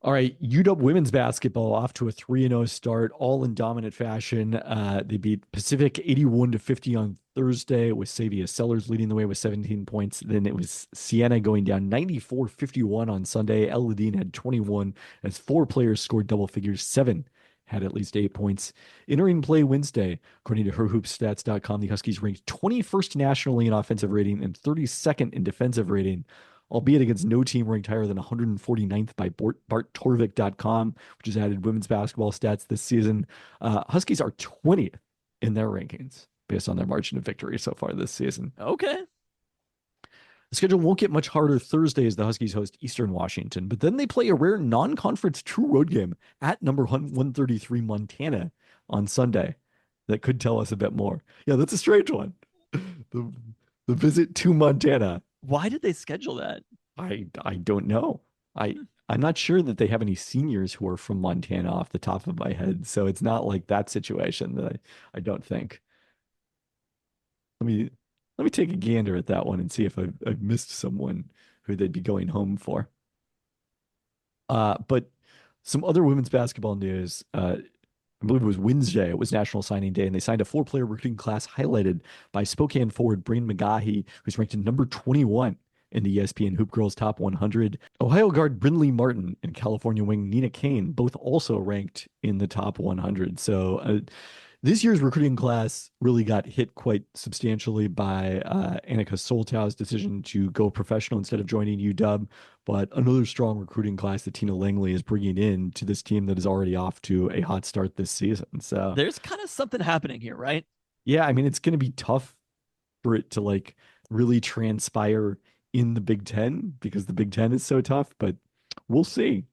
All right, UW women's basketball off to a 3-0 start, all in dominant fashion. They beat Pacific 81-50 on Thursday, with Savia Sellers leading the way with 17 points. Then it was Siena going down 94-51 on Sunday. El Ladin had 21 as 4 players scored double figures. 7 had at least 8 points. Entering play Wednesday, according to herhoopstats.com, the Huskies ranked 21st nationally in offensive rating and 32nd in defensive rating, albeit against no team ranked higher than 149th by BartTorvik.com, which has added women's basketball stats this season. Huskies are 20th in their rankings based on their margin of victory so far this season. Okay. The schedule won't get much harder Thursday as the Huskies host Eastern Washington, but then they play a rare non-conference true road game at number 133 Montana on Sunday. That could tell us a bit more. Yeah, that's a strange one. The visit to Montana. Why did they schedule that? I don't know. I'm not sure that they have any seniors who are from Montana off the top of my head. So it's not like that situation that I don't think. Let me take a gander at that one and see if I've missed someone who they'd be going home for. But some other women's basketball news. I believe it was Wednesday. It was National Signing Day, and they signed a 4-player recruiting class highlighted by Spokane forward Brain McGahee, who's ranked at number 21 in the ESPN Hoop Girls Top 100. Ohio guard Brindley Martin and California wing Nina Kane both also ranked in the top 100. So this year's recruiting class really got hit quite substantially by Annika Soltau's decision to go professional instead of joining UW. But another strong recruiting class that Tina Langley is bringing in to this team that is already off to a hot start this season. So there's kind of something happening here, right? Yeah, I mean, it's going to be tough for it to like really transpire in the Big Ten because the Big Ten is so tough, but we'll see.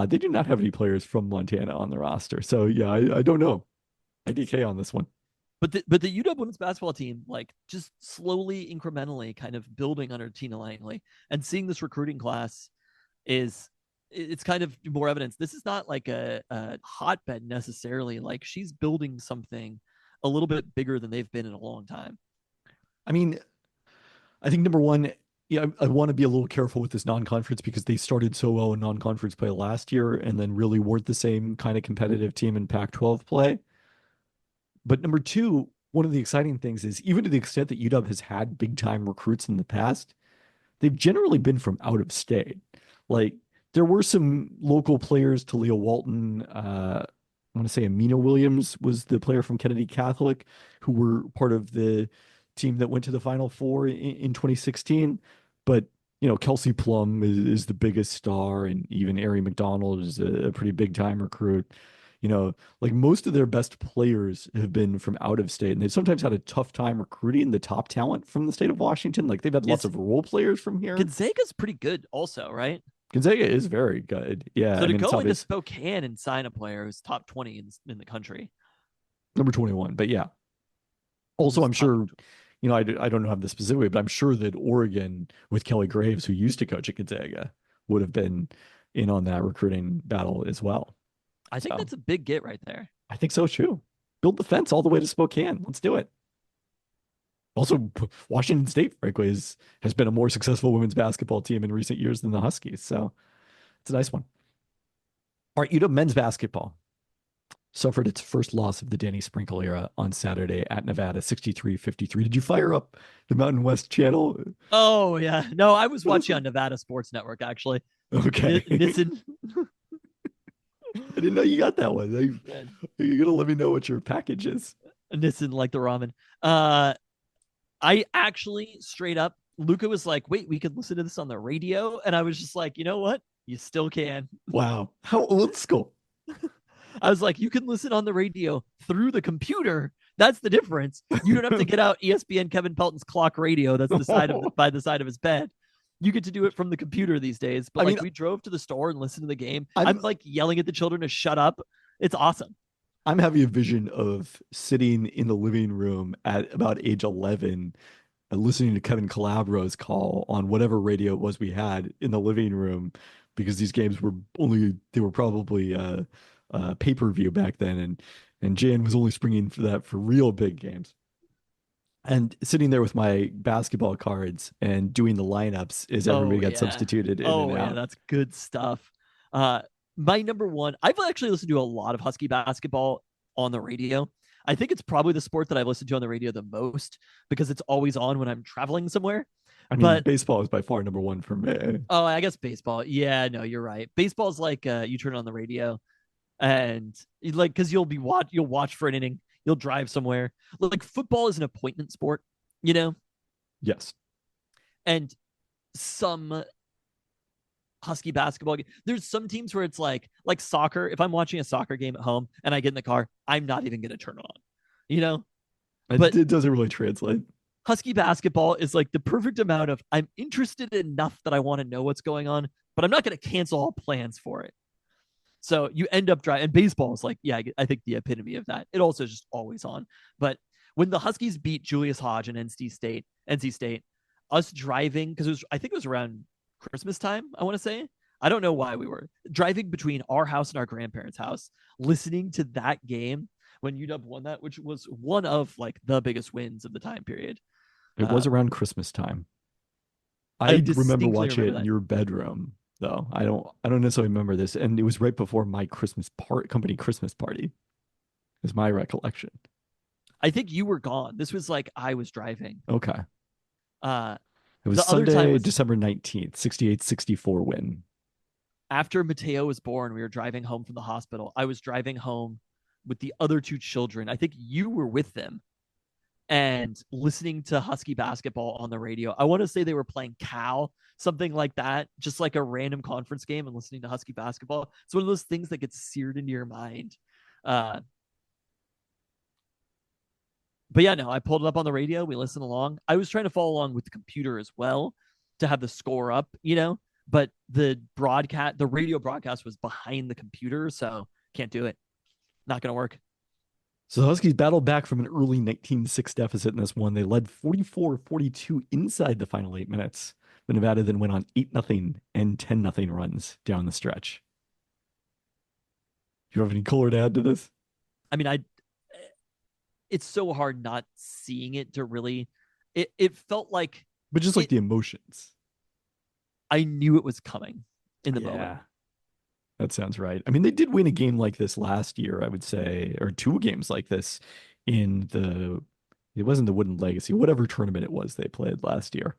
They do not have any players from Montana on the roster. So yeah, I don't know. IDK on this one. But the UW women's basketball team, like just slowly, incrementally, kind of building under Tina Langley and seeing this recruiting class is it's kind of more evidence. This is not like a hotbed necessarily. Like she's building something a little bit bigger than they've been in a long time. I mean, I think number one, yeah, I want to be a little careful with this non-conference because they started so well in non-conference play last year and then really weren't the same kind of competitive team in Pac-12 play. But number two, one of the exciting things is even to the extent that UW has had big time recruits in the past, they've generally been from out of state. Like there were some local players, Talia Walton, I want to say Amina Williams was the player from Kennedy Catholic who were part of the team that went to the Final Four in 2016. But Kelsey Plum is the biggest star, and even Ari McDonald is a pretty big time recruit. Like most of their best players have been from out of state, and they've sometimes had a tough time recruiting the top talent from the state of Washington. Like they've had lots Is of role players from here. Gonzaga's pretty good, also, right? Gonzaga is very good. Yeah, So I to mean it's go into obvious Spokane and sign a player who's top 20 in the country, number 21, but yeah. Also, who's I'm top, sure, I don't have the specific, but I'm sure that Oregon with Kelly Graves, who used to coach at Gonzaga, would have been in on that recruiting battle as well. I think So that's a big get right there. I think so too. Build the fence all the way to Spokane. Let's do it. Also, Washington State, frankly, has been a more successful women's basketball team in recent years than the Huskies. So it's a nice one. All right, UW men's basketball suffered its first loss of the Danny Sprinkle era on Saturday at Nevada, 63-53. Did you fire up the Mountain West channel? Oh yeah, no, I was What is watching it? on Nevada Sports Network actually. Okay. Nissen, I didn't know you got that one. You're gonna let me know what your package is. Nissen like the ramen. Uh, I actually straight up, Luca was like, "Wait, we could listen to this on the radio," and I was just like, "You know what? You still can." Wow. How old school. I was like, "You can listen on the radio through the computer. That's the difference. You don't have to get out ESPN Kevin Pelton's clock radio. That's the side of by the side of his bed." You get to do it from the computer these days. But I mean, we drove to the store and listened to the game. I'm I'm like yelling at the children to shut up. It's awesome. I'm having a vision of sitting in the living room at about age 11 and listening to Kevin Calabro's call on whatever radio it was we had in the living room because these games they were probably pay-per-view back then, and Jan was only springing for that for real big games. And sitting there with my basketball cards and doing the lineups as everybody Oh got yeah. substituted in and Oh yeah, out. that's good stuff. My number one, I've actually listened to a lot of Husky basketball on the radio. I think it's probably the sport that I've listened to on the radio the most because it's always on when I'm traveling somewhere. I mean, But baseball is by far number one for me. oh, I guess baseball. Yeah, no, you're right. Baseball's like you turn on the radio and because you'll watch for an inning, you'll drive somewhere. Like football is an appointment sport, you know, Yes. and some Husky basketball game. There's some teams where it's like soccer. If I'm watching a soccer game at home and I get in the car, I'm not even gonna turn it on, you know. But It doesn't really translate. Husky basketball is like the perfect amount of I'm interested enough that I want to know what's going on, but I'm not gonna cancel all plans for it. So you end up driving. And baseball is like, yeah, I think the epitome of that. It also is just always on. But when the Huskies beat Julius Hodge and NC State, us driving because I think it was around Christmas time. I want to say. I don't know why we were driving between our house and our grandparents' house, listening to that game when UW won that, which was one of like the biggest wins of the time period. It was around Christmas time. I I remember distinctly watching it remember in that. your bedroom, though. I don't necessarily remember this, and it was right before my company Christmas party. Is my recollection. I think you were gone. This was like I was driving. Okay. Uh, It was the other time Sunday, was December 19th, 68-64 win. after Mateo was born. We were driving home from the hospital. I was driving home with the other two children. I think you were with them and listening to Husky basketball on the radio. I want to say they were playing Cal, something like that, just like a random conference game and listening to Husky basketball. It's one of those things that gets seared into your mind. Uh, But yeah, no, I pulled it up on the radio. We listened along. I was trying to follow along with the computer as well to have the score up, but the radio broadcast was behind the computer, so can't do it. Not gonna work. So the Huskies battled back from an early 19-6 deficit in this one. They led 44-42 inside the final 8 minutes. But Nevada then went on 8-0 and 10-0 runs down the stretch. Do you have any color to add to this? I mean, it's so hard not seeing it to really. It felt like, But just like the emotions. I knew it was coming in the moment. That sounds right. I mean, they did win a game like this last year, I would say, or 2 games like this it wasn't the Wooden Legacy, whatever tournament it was they played last year.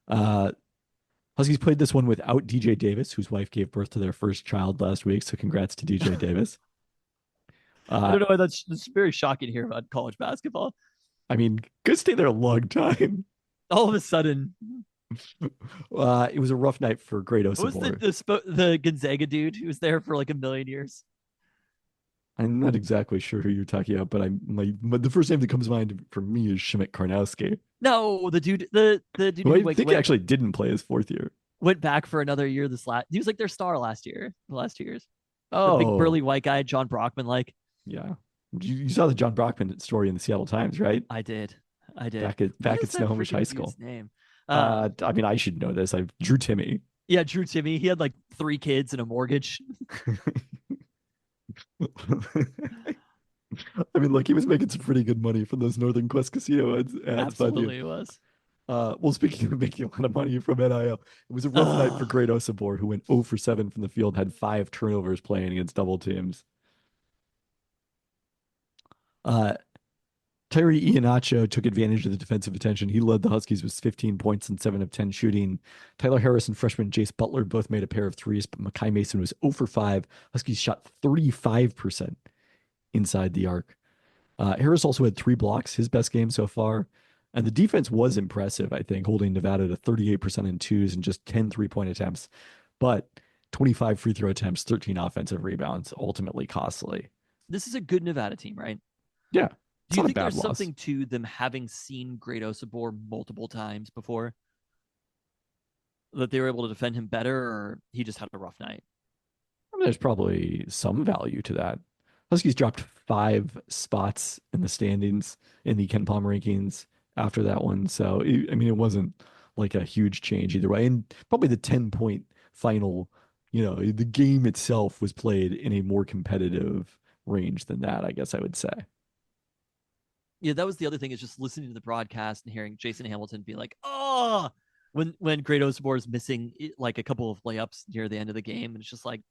Huskies played this one without DJ Davis, whose wife gave birth to their first child last week. So congrats to DJ Davis. I don't know why that's very shocking to hear about college basketball. I mean, go stay there a long time. All of a sudden, it was a rough night for Great what was the Gonzaga dude who was there for like a million years? I'm not exactly sure who you're talking about, but the first name that comes to mind for me is Shimmick Karnowski. No, the dude who I think he actually didn't play his 4th year. Went back for another year he was like their star last year, the last 2 years. Oh, the big burly white guy, John Brockman, like. Yeah. You saw the John Brockman story in the Seattle Times, right? I did. Back at Snohomish High School. Name? I mean, I should know this. Drew Timme. Yeah, Drew Timme. He had like 3 kids and a mortgage. I mean, look, he was making some pretty good money from those Northern Quest Casino ads. Absolutely, it was. Well, speaking of making a lot of money from NIL, it was a rough night for Great Osabor, who went 0 for 7 from the field, had 5 turnovers playing against double teams. Tyree Iheanacho took advantage of the defensive attention. He led the Huskies with 15 points and 7 of 10 shooting. Tyler Harris and freshman Jace Butler both made a pair of threes, but Makai Mason was 0 for 5. Huskies shot 35% inside the arc. Harris also had 3 blocks, his best game so far. And the defense was impressive, I think, holding Nevada to 38% in twos and just 10 3-point attempts. But 25 free throw attempts, 13 offensive rebounds, ultimately costly. This is a good Nevada team, right? Yeah. Do you think there's something to them having seen Great Osabor multiple times before? That they were able to defend him better, or he just had a rough night? I mean, there's probably some value to that. Huskies dropped 5 spots in the standings in the Ken Palm rankings after that one. So, I mean, it wasn't like a huge change either way. And probably the 10-point final, the game itself was played in a more competitive range than that, I guess I would say. Yeah, that was the other thing, is just listening to the broadcast and hearing Jason Hamilton be like, oh, when Great Osabor is missing like a couple of layups near the end of the game. And it's just like,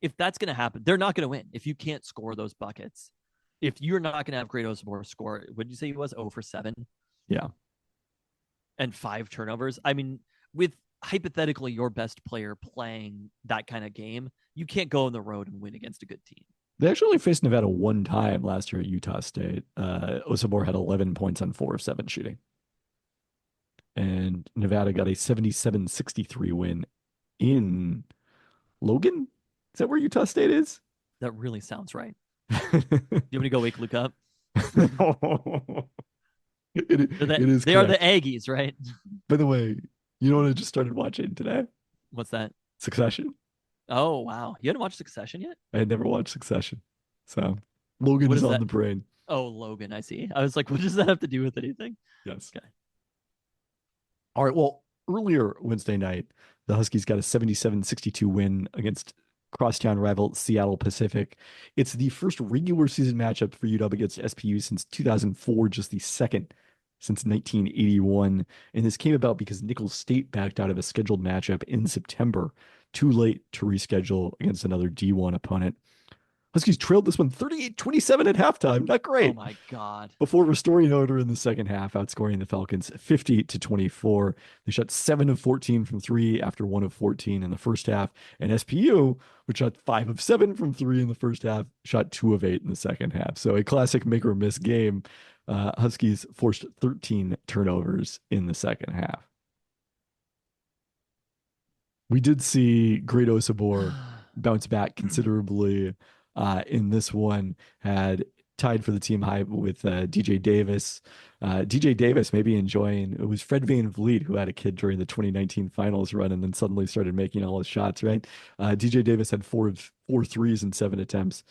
if that's going to happen, they're not going to win. If you can't score those buckets, if you're not going to have Great Osabor score, would you say he was 0 for 7? Yeah. And 5 turnovers. I mean, with hypothetically your best player playing that kind of game, you can't go on the road and win against a good team. They actually only faced Nevada one time last year at Utah State. Osabor had 11 points on 4 of 7 shooting. And Nevada got a 77-63 win in Logan. Is that where Utah State is? That really sounds right. Do you want me to go wake Luke up? It is. They are the Aggies, right? By the way, you know what I just started watching today? What's that? Succession. Oh, wow. You hadn't watched Succession yet? I had never watched Succession. So Logan is on the brain. Oh, Logan, I see. I was like, what does that have to do with anything? Yes. Okay. All right. Well, earlier Wednesday night, the Huskies got a 77-62 win against crosstown rival Seattle Pacific. It's the first regular season matchup for UW against SPU since 2004, just the second since 1981. And this came about because Nicholls State backed out of a scheduled matchup in September, too late to reschedule against another D1 opponent. Huskies trailed this one 38-27 at halftime. Not great. Oh my God. Before restoring order in the second half, outscoring the Falcons 50-24. They shot 7 of 14 from 3 after 1 of 14 in the first half. And SPU, which shot 5 of 7 from 3 in the first half, shot 2 of 8 in the second half. So a classic make or miss game. Huskies forced 13 turnovers in the second half. We did see Great Osabor bounce back considerably in this one. Had tied for the team high with DJ Davis. DJ Davis maybe enjoying, it was Fred VanVleet who had a kid during the 2019 finals run and then suddenly started making all his shots, right? DJ Davis had four threes in 7 attempts.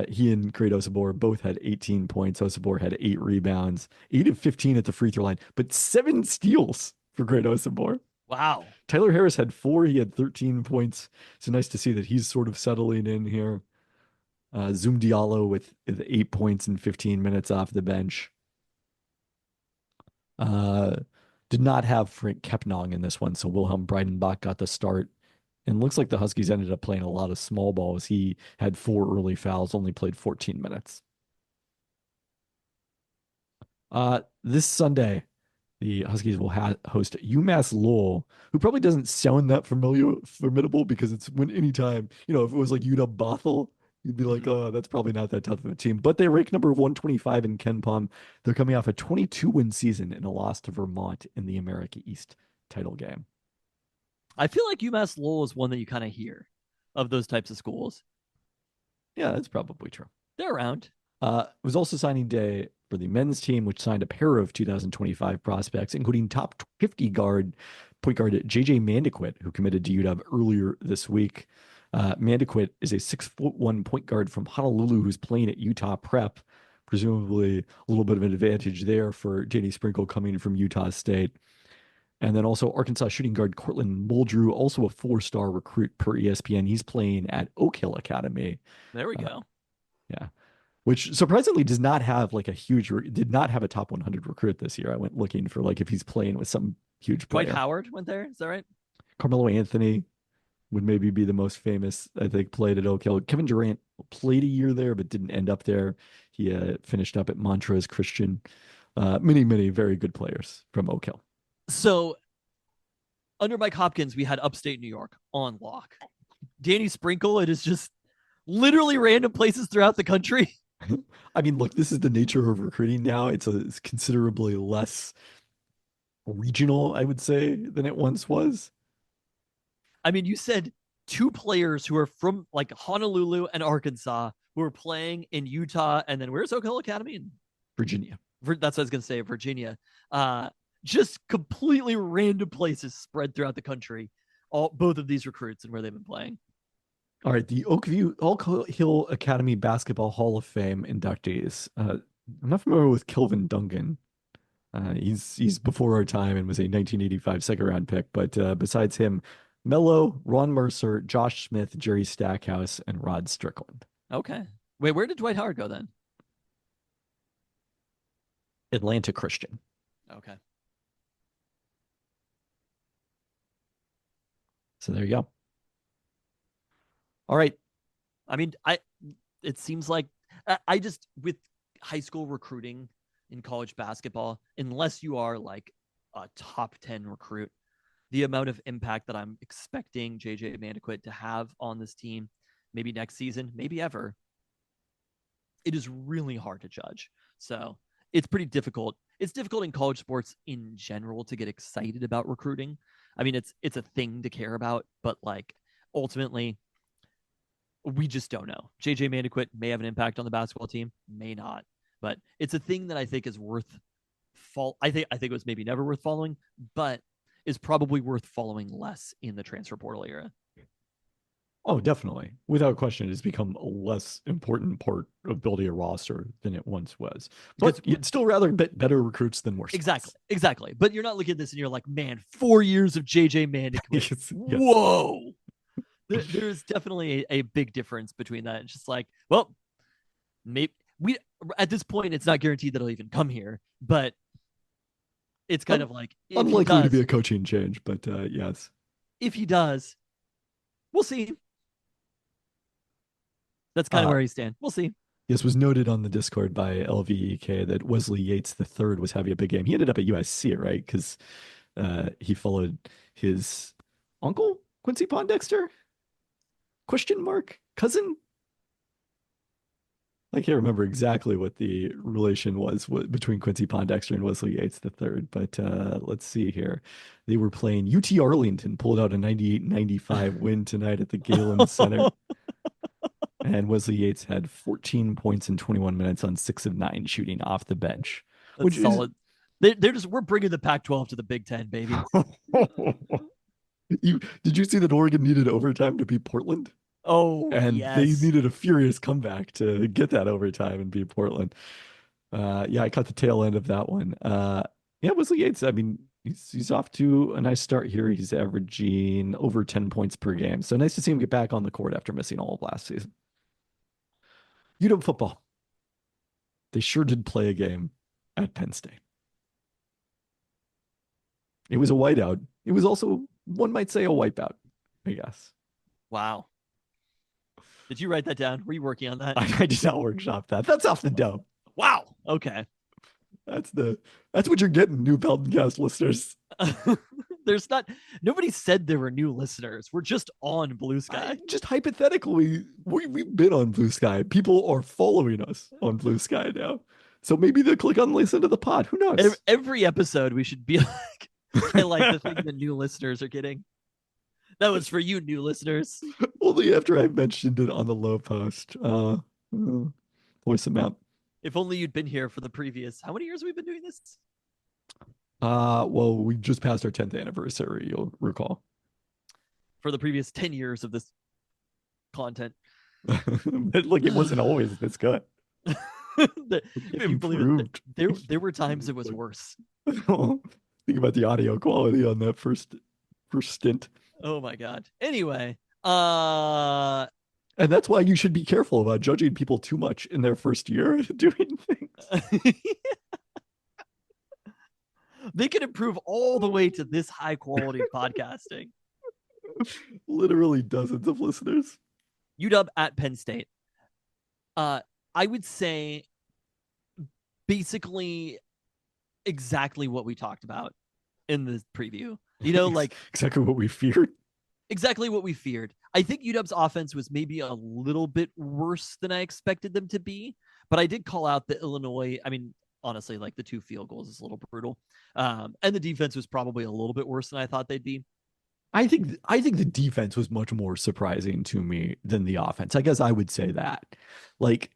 He and Great Osabor both had 18 points. Osabor had 8 rebounds, 8 of 15 at the free throw line, but 7 steals for Great Osabor. Wow. Tyler Harris had 4. He had 13 points. So nice to see that he's sort of settling in here. Zoom Diallo with 8 points in 15 minutes off the bench. Uh, did not have Frank Kepnong in this one, so Wilhelm Breidenbach got the start. And looks like the Huskies ended up playing a lot of small balls. He had 4 early fouls, only played 14 minutes. This Sunday, the Huskies will host UMass Lowell, who probably doesn't sound that formidable because it's when anytime, if it was like UW Bothell, you'd be like, oh, that's probably not that tough of a team. But they rank number 125 in KenPom. They're coming off a 22-win season and a loss to Vermont in the America East title game. I feel like UMass Lowell is one that you kind of hear of those types of schools. Yeah, that's probably true. They're around. It was also signing day for the men's team, which signed a pair of 2025 prospects, including top 50 point guard JJ Mandequit, who committed to UW earlier this week. Mandequit is a 6'1" point guard from Honolulu who's playing at Utah Prep. Presumably a little bit of an advantage there for Danny Sprinkle coming from Utah State. And then also Arkansas shooting guard Cortland Muldrew, also a 4-star recruit per ESPN. He's playing at Oak Hill Academy. There we go. Yeah. Which surprisingly did not have a top 100 recruit this year. I went looking for if he's playing with some huge player. Dwight Howard went there. Is that right? Carmelo Anthony would maybe be the most famous, I think, played at Oak Hill. Kevin Durant played a year there, but didn't end up there. He finished up at Montrose Christian. Many, many very good players from Oak Hill. So under Mike Hopkins, we had upstate New York on lock. Danny Sprinkle, it is just literally random places throughout the country. I mean, look, this is the nature of recruiting now. It's considerably less regional, I would say, than it once was. I mean, you said 2 players who are from Honolulu and Arkansas who are playing in Utah, and then where's Oak Hill Academy? Virginia. That's what I was going to say, Virginia. Just completely random places spread throughout the country. Both of these recruits and where they've been playing. All right, the Oak Hill Academy Basketball Hall of Fame inductees. I'm not familiar with Kelvin Duncan. He's before our time and was a 1985 second-round pick. But besides him, Mello, Ron Mercer, Josh Smith, Jerry Stackhouse, and Rod Strickland. Okay. Wait, where did Dwight Howard go then? Atlanta Christian. Okay. So there you go. All right. I mean, it seems like I just, with high school recruiting in college basketball, unless you are a top 10 recruit, the amount of impact that I'm expecting JJ Mandequit to have on this team, maybe next season, maybe ever, it is really hard to judge. So it's pretty difficult. It's difficult in college sports in general to get excited about recruiting. I mean, it's a thing to care about, but ultimately, we just don't know. JJ Mandequit may have an impact on the basketball team, may not, but it's a thing that I think is worth I think it was maybe never worth following, but is probably worth following less in the transfer portal era. Oh, definitely. Without question, it's become a less important part of building a roster than it once was. But you'd still rather get better recruits than worse. Exactly. But you're not looking at this and you're like, man, 4 years of JJ Mandequit. Yes. Whoa. There's definitely a big difference between that. It's just well, maybe we at this point it's not guaranteed that he'll even come here, but it's kind of unlikely to be a coaching change, but yes. If he does, we'll see. That's kind of where he stands. We'll see. Yes, was noted on the Discord by LVEK that Wesley Yates III was having a big game. He ended up at USC, right? Because he followed his uncle, Quincy Pondexter? Question mark? Cousin? I can't remember exactly what the relation was between Quincy Pondexter and Wesley Yates III, but let's see here. They were playing UT Arlington, pulled out a 98-95 win tonight at the Galen Center. And Wesley Yates had 14 points in 21 minutes on 6 of 9 shooting off the bench, That's which is solid. We're bringing the Pac-12 to the Big Ten, baby. Did you see that Oregon needed overtime to beat Portland? Oh And they yes. needed a furious comeback to get that overtime and beat Portland. Yeah, I caught the tail end of that one. Yeah, Wesley Yates, I mean, he's off to a nice start here. He's averaging over 10 points per game. So nice to see him get back on the court after missing all of last season. UW football. They sure did play a game at Penn State. It was a whiteout. It was also, one might say, a wipeout, I guess. Wow. Did you write that down? Were you working on that? I did not workshop that. That's off the dome. Wow. Okay. That's what you're getting, new Peltoncast listeners. Nobody said there were new listeners. We're just on Blue Sky. Just hypothetically, we've been on Blue Sky. People are following us on Blue Sky now. So maybe they'll click on listen to the pod. Who knows? Every episode we should be like, I like the thing the new listeners are getting. That was for you, new listeners. Only after I mentioned it on the low post. Voice them out. If only you'd been here for the previous. How many years have we been doing this? Well, we just passed our 10th anniversary, you'll recall. For the previous 10 years of this content. Like, it wasn't always this good. If you believe it, there were times it was worse. Think about the audio quality on that first stint. Oh my god. Anyway, and that's why you should be careful about judging people too much in their first year doing things. They can improve all the way to this high quality podcasting. Literally dozens of listeners. UW at Penn State. I would say basically exactly what we talked about in the preview. You know, like exactly what we feared. Exactly what we feared. I think UW's offense was maybe a little bit worse than I expected them to be, but I did call out the Illinois. I mean, honestly, like the 2 field goals is a little brutal. And the defense was probably a little bit worse than I thought they'd be. I think the defense was much more surprising to me than the offense. I guess I would say that. Like,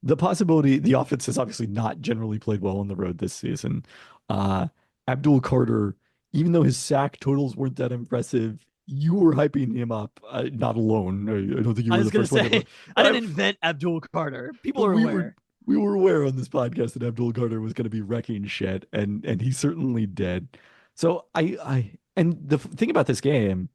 the possibility, the offense has obviously not generally played well on the road this season. Abdul Carter, even though his sack totals weren't that impressive, you were hyping him up. Not alone. I don't think you were the first one. I didn't invent Abdul Carter. People are aware. We were aware on this podcast that Abdul Carter was going to be wrecking shit, and he certainly did. So and the thing about this game,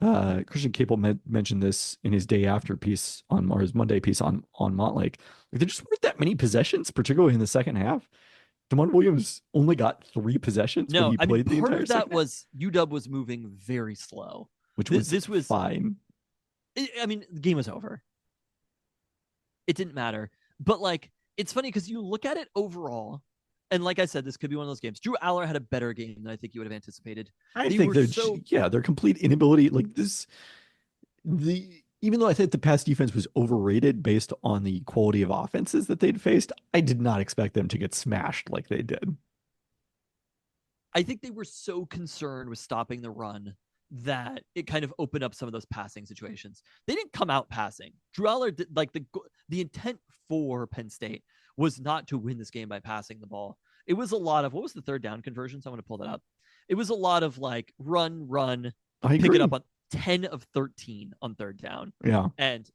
Christian Capel mentioned this in his day after piece on, or his Monday piece on Montlake. Like, there just weren't that many possessions, particularly in the second half. DeMond Williams only got 3 possessions. No, when he played the part entire of that second was UW was moving very slow, which this was fine. I mean, the game was over. It didn't matter. But like, it's funny because you look at it overall, and like I said, this could be one of those games. Drew Aller had a better game than I think you would have anticipated. I think their complete inability, like even though I think the pass defense was overrated based on the quality of offenses that they'd faced, I did not expect them to get smashed like they did. I think they were so concerned with stopping the run that it kind of opened up some of those passing situations. They didn't come out passing. Drew Aller did, like, the intent for Penn State was not to win this game by passing the ball. It was a lot of, what was the third down conversions? I'm going to pull that up. It was a lot of like run, pick it up on 10 of 13 on third down. Yeah. And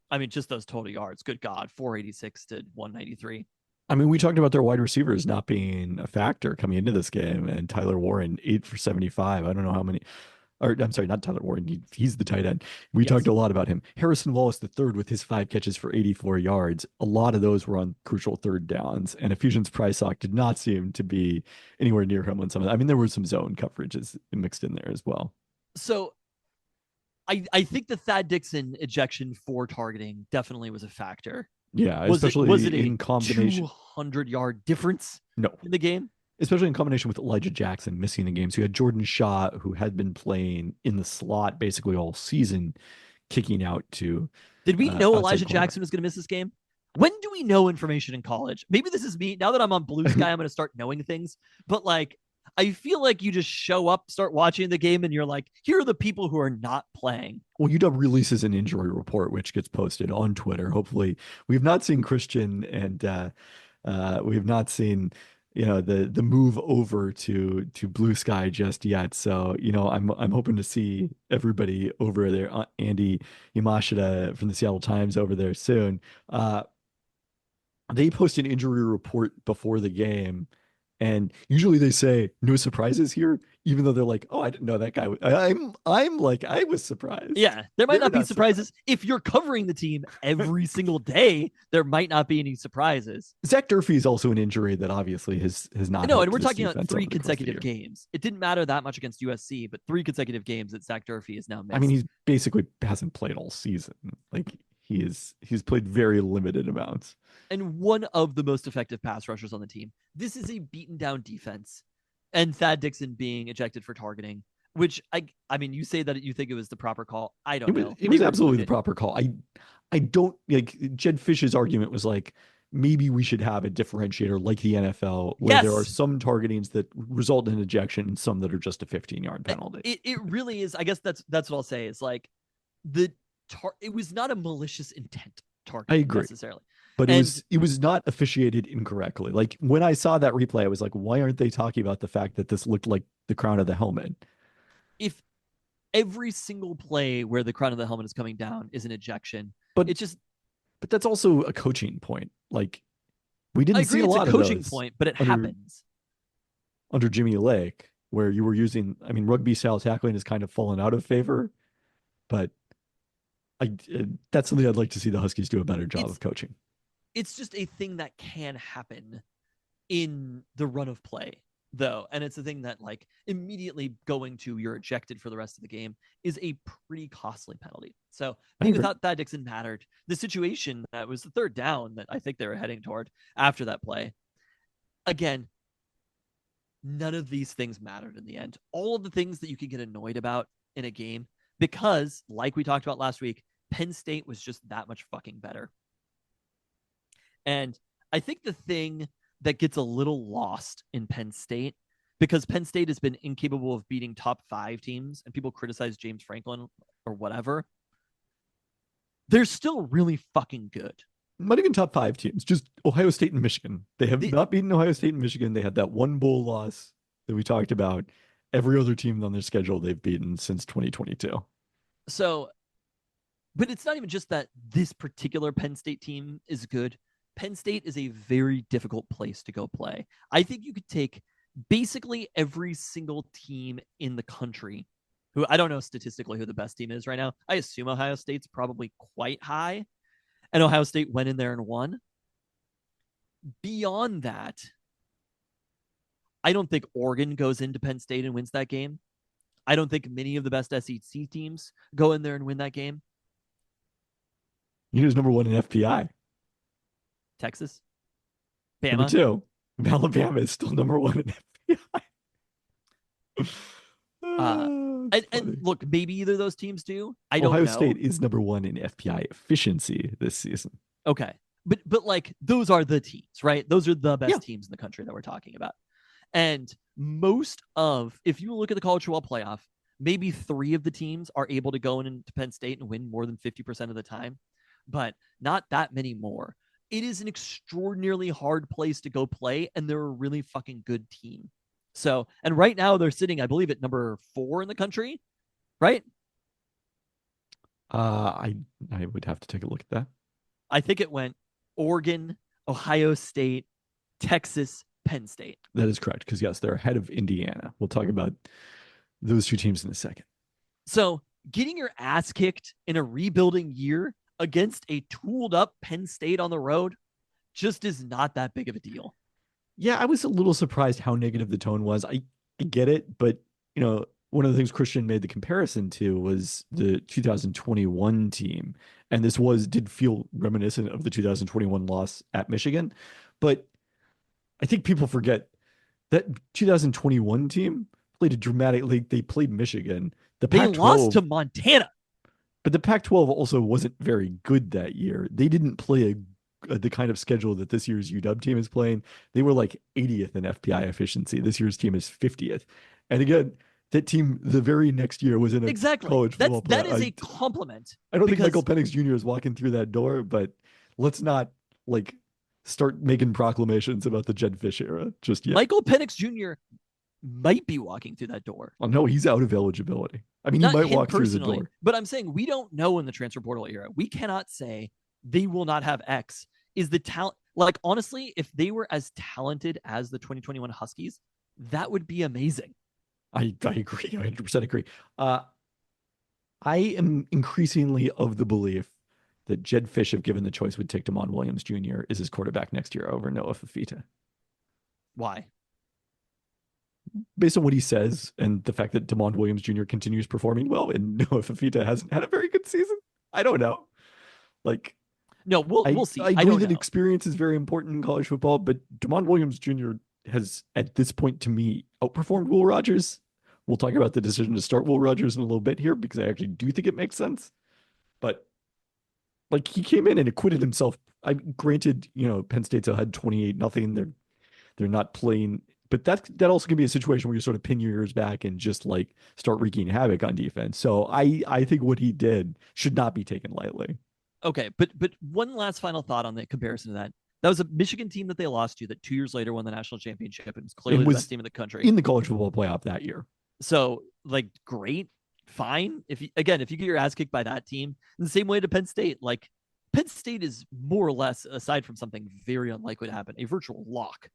I mean, just those total yards, good God, 486 to 193. I mean, we talked about their wide receivers not being a factor coming into this game, and Tyler Warren, 8 for 75. I don't know how many, or I'm sorry, not Tyler Warren. He's the tight end. We talked a lot about him. Harrison Wallace III with his 5 catches for 84 yards. A lot of those were on crucial third downs, and Ephesians Prysock did not seem to be anywhere near him on some of that. I mean, there were some zone coverages mixed in there as well. So I think the Thad Dixon ejection for targeting definitely was a factor. Yeah, especially in combination. 200-yard difference in the game? Especially in combination with Elijah Jackson missing the game. So you had Jordan Shaw, who had been playing in the slot basically all season, kicking out to... Did we know Elijah Jackson was going to miss this game? When do we know information in college? Maybe this is me. Now that I'm on Blue Sky, I'm going to start knowing things. But like, I feel like you just show up, start watching the game, and you're like, here are the people who are not playing. Well, UW releases an injury report, which gets posted on Twitter. Hopefully, we've not seen Christian, and we have not seen the move over to Blue Sky just yet. So I'm hoping to see everybody over there. Andy Yamashita from the Seattle Times over there soon. They post an injury report before the game, and usually they say no surprises here, even though they're like, oh, I didn't know that guy. I'm like, I was surprised. Yeah, there might They were not be not surprises. If you're covering the team every single day, there might not be any surprises. Zach Durfee is also an injury that obviously has not. No, and helped we're this talking about defense 3 over the course of the consecutive year. games. It didn't matter that much against USC, but 3 consecutive games that Zach Durfee is now missed. I mean, he's basically hasn't played all season. Like he's played very limited amounts. And one of the most effective pass rushers on the team. This is a beaten down defense, and Thad Dixon being ejected for targeting, which I mean, you say that you think it was the proper call. I don't know. It was absolutely the proper call. I don't like Jed Fish's argument was like maybe we should have a differentiator like the NFL where there are some targetings that result in ejection and some that are just a 15-yard penalty. It really is. I guess that's what I'll say is like it was not a malicious intent target. I agree necessarily. But it was not officiated incorrectly. Like when I saw that replay, I was like, why aren't they talking about the fact that this looked like the crown of the helmet? If every single play where the crown of the helmet is coming down is an ejection, but that's also a coaching point. Like we didn't see a lot of those. It's a coaching point, but it happens under Jimmy Lake, where you were using. I mean, rugby style tackling has kind of fallen out of favor, but that's something I'd like to see the Huskies do a better job of coaching. It's just a thing that can happen in the run of play, though. And it's a thing that, like, immediately going to you're ejected for the rest of the game is a pretty costly penalty. So maybe without that, Dixon mattered. The situation that was the 3rd down that I think they were heading toward after that play. Again, none of these things mattered in the end. All of the things that you could get annoyed about in a game, because, like we talked about last week, Penn State was just that much fucking better. And I think the thing that gets a little lost in Penn State, because Penn State has been incapable of beating top 5 teams, and people criticize James Franklin or whatever, they're still really fucking good. Not even top 5 teams, just Ohio State and Michigan. They have not beaten Ohio State and Michigan. They had that one bowl loss that we talked about. Every other team on their schedule they've beaten since 2022. So, but it's not even just that this particular Penn State team is good. Penn State is a very difficult place to go play. I think you could take basically every single team in the country, who I don't know statistically who the best team is right now. I assume Ohio State's probably quite high, and Ohio State went in there and won. Beyond that, I don't think Oregon goes into Penn State and wins that game. I don't think many of the best SEC teams go in there and win that game. Who's number 1 in FPI? Texas. Bama. Number 2. Alabama is still number 1 in FPI. And look, maybe either of those teams do. I don't know. Ohio State is number 1 in FPI efficiency this season. Okay. But like those are the teams, right? Those are the best teams in the country that we're talking about. And if you look at the college football playoff, maybe 3 of the teams are able to go into Penn State and win more than 50% of the time, but not that many more. It is an extraordinarily hard place to go play, and they're a really fucking good team. So, and right now they're sitting, I believe, at number 4 in the country, right? I would have to take a look at that. I think it went Oregon, Ohio State, Texas, Penn State. That is correct, because yes, they're ahead of Indiana. We'll talk about those 2 teams in a second. So, getting your ass kicked in a rebuilding year against a tooled up Penn State on the road just is not that big of a deal. Yeah, I was a little surprised how negative the tone was. I get it, but one of the things Christian made the comparison to was the 2021 team, and this did feel reminiscent of the 2021 loss at Michigan, but I think people forget that 2021 team played a dramatic. Like they played Michigan. They lost to Montana. But the Pac-12 also wasn't very good that year. They didn't play the kind of schedule that this year's UW team is playing, they were like 80th in FPI efficiency. This year's team is 50th. And again, that team the very next year was in a Exactly. college football That playoff. is a compliment. I don't think because Michael Penix Jr. is walking through that door, but let's not like start making proclamations about the Jed Fish era just yet. Michael Penix Jr. might be walking through that door. Oh, no, he's out of eligibility. I mean, Not he might him walk through the personally, door. but I'm saying we don't know in the transfer portal era. We cannot say they will not have X. Is the talent, like, honestly, if they were as talented as the 2021 Huskies, that would be amazing. I agree. I 100% agree. I am increasingly of the belief that Jed Fish, if given the choice, would take Damon Williams Jr. as his quarterback next year over Noah Fafita. Why? Based on what he says and the fact that Damon Williams Jr. continues performing well and Noah Fafita hasn't had a very good season. I don't know. Like, no, we'll see. I agree that experience is very important in college football, but Damon Williams Jr. has, at this point, to me, outperformed Will Rogers. We'll talk about the decision to start Will Rogers in a little bit here because I actually do think it makes sense. But like, he came in and acquitted himself. Granted, Penn State's had 28-0. They're not playing, but that also can be a situation where you sort of pin your ears back and just like start wreaking havoc on defense. So I think what he did should not be taken lightly. Okay, but one last final thought on the comparison to that. That was a Michigan team that they lost to that 2 years later won the national championship and was clearly the best team in the country. In the college football playoff that year. So, like, great, fine. If you get your ass kicked by that team, in the same way to Penn State, like, Penn State is more or less, aside from something very unlikely to happen, a virtual lock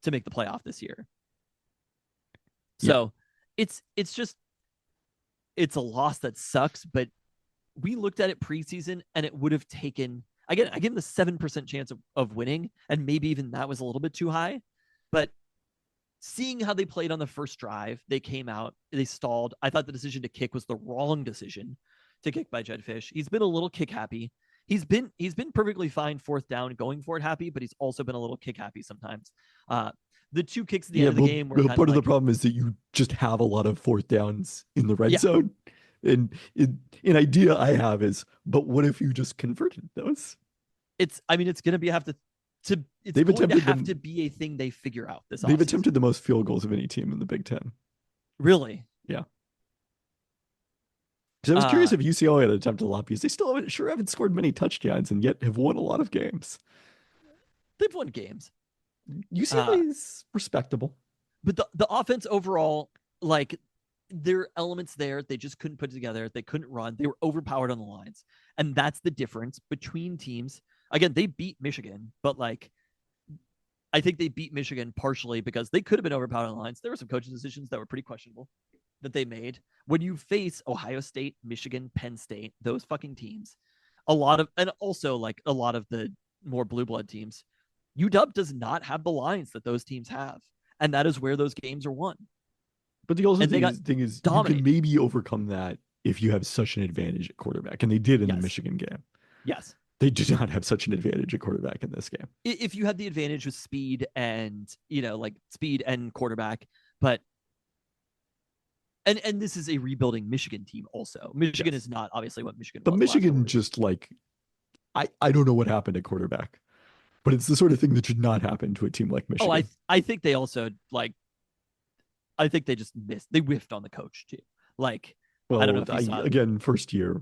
to make the playoff this year. So it's a loss that sucks, but we looked at it preseason and it would have taken, again, I give them the 7% chance of winning, and maybe even that was a little bit too high. But seeing how they played on the first drive, they came out, they stalled. I thought the decision to kick was the wrong decision to kick by Jed Fish. He's been a little kick happy. He's been perfectly fine fourth down going for it happy, but he's also been a little kick happy sometimes. The 2 kicks at the end of the game were part of the problem is that you just have a lot of fourth downs in the red zone. And an idea I have is, but what if you just converted those? It's going to be to be a thing they figure out this offseason. They've attempted the most field goals of any team in the Big Ten. Really? Yeah. Because I was curious if UCLA had attempted a lot, because they still haven't scored many touchdowns and yet have won a lot of games. They've won games. UCLA is respectable. But the offense overall, like, there are elements there they just couldn't put together. They couldn't run. They were overpowered on the lines. And that's the difference between teams. Again, they beat Michigan, but like, I think they beat Michigan partially because they could have been overpowered on the lines. There were some coaching decisions that were pretty questionable that they made. When you face Ohio State, Michigan, Penn State, those fucking teams, and also like a lot of the more blue blood teams, UW does not have the lines that those teams have. And that is where those games are won. But the also thing is you can maybe overcome that if you have such an advantage at quarterback. And they did in the Michigan game. Yes. They do not have such an advantage at quarterback in this game. If you had the advantage with speed and, speed and quarterback, but and this is a rebuilding Michigan team also. Michigan is not obviously what Michigan was. But Michigan just like, I don't know what happened at quarterback, but it's the sort of thing that should not happen to a team like Michigan. Oh, I think they also I think they just missed. They whiffed on the coach too. Like, well, I don't know if you saw again, first year.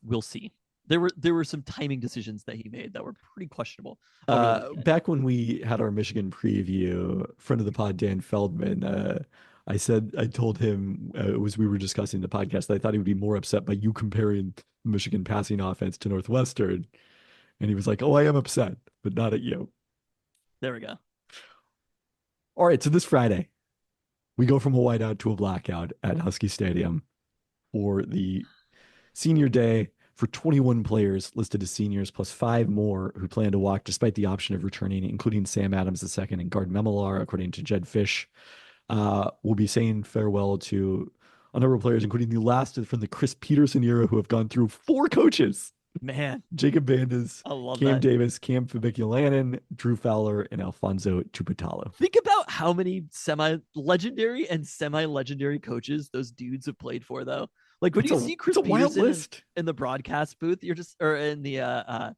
We'll see. There were some timing decisions that he made that were pretty questionable. Back when we had our Michigan preview, friend of the pod, Dan Feldman, I told him we were discussing the podcast, that I thought he would be more upset by you comparing Michigan passing offense to Northwestern. And he was like, "Oh, I am upset, but not at you." There we go. All right, so this Friday, we go from a whiteout to a blackout at Husky Stadium for the senior day for 21 players listed as seniors, plus 5 more who plan to walk despite the option of returning, including Sam Adams II and Gard Memelar, according to Jed Fish. We'll be saying farewell to a number of players, including the last from the Chris Peterson era, who have gone through 4 coaches. Man. Jacob Bandas, Cam Davis, Cam Fabiculanen, Drew Fowler, and Alfonso Tupatalo. Think about how many semi-legendary and semi-legendary coaches those dudes have played for, though. Like, when you see Chris Peterson in the broadcast booth, you're just, or in the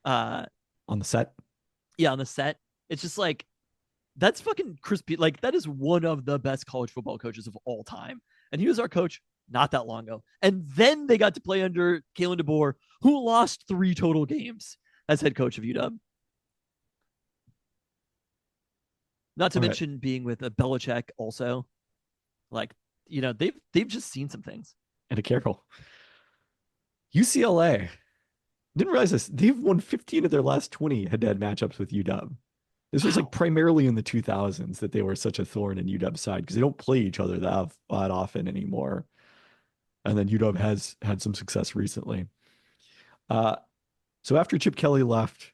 On the set. Yeah, on the set. It's just like that's fucking crispy. Like that is one of the best college football coaches of all time, and he was our coach not that long ago. And then they got to play under Kalen DeBoer, who lost 3 total games as head coach of UW. Not to mention being with a Belichick also. Like, they've just seen some things. And a Carroll. UCLA. Didn't realize this. They've won 15 of their last 20 head-to-head matchups with UW. This was like primarily in the 2000s that they were such a thorn in UW's side because they don't play each other that often anymore. And then UW has had some success recently. So after Chip Kelly left,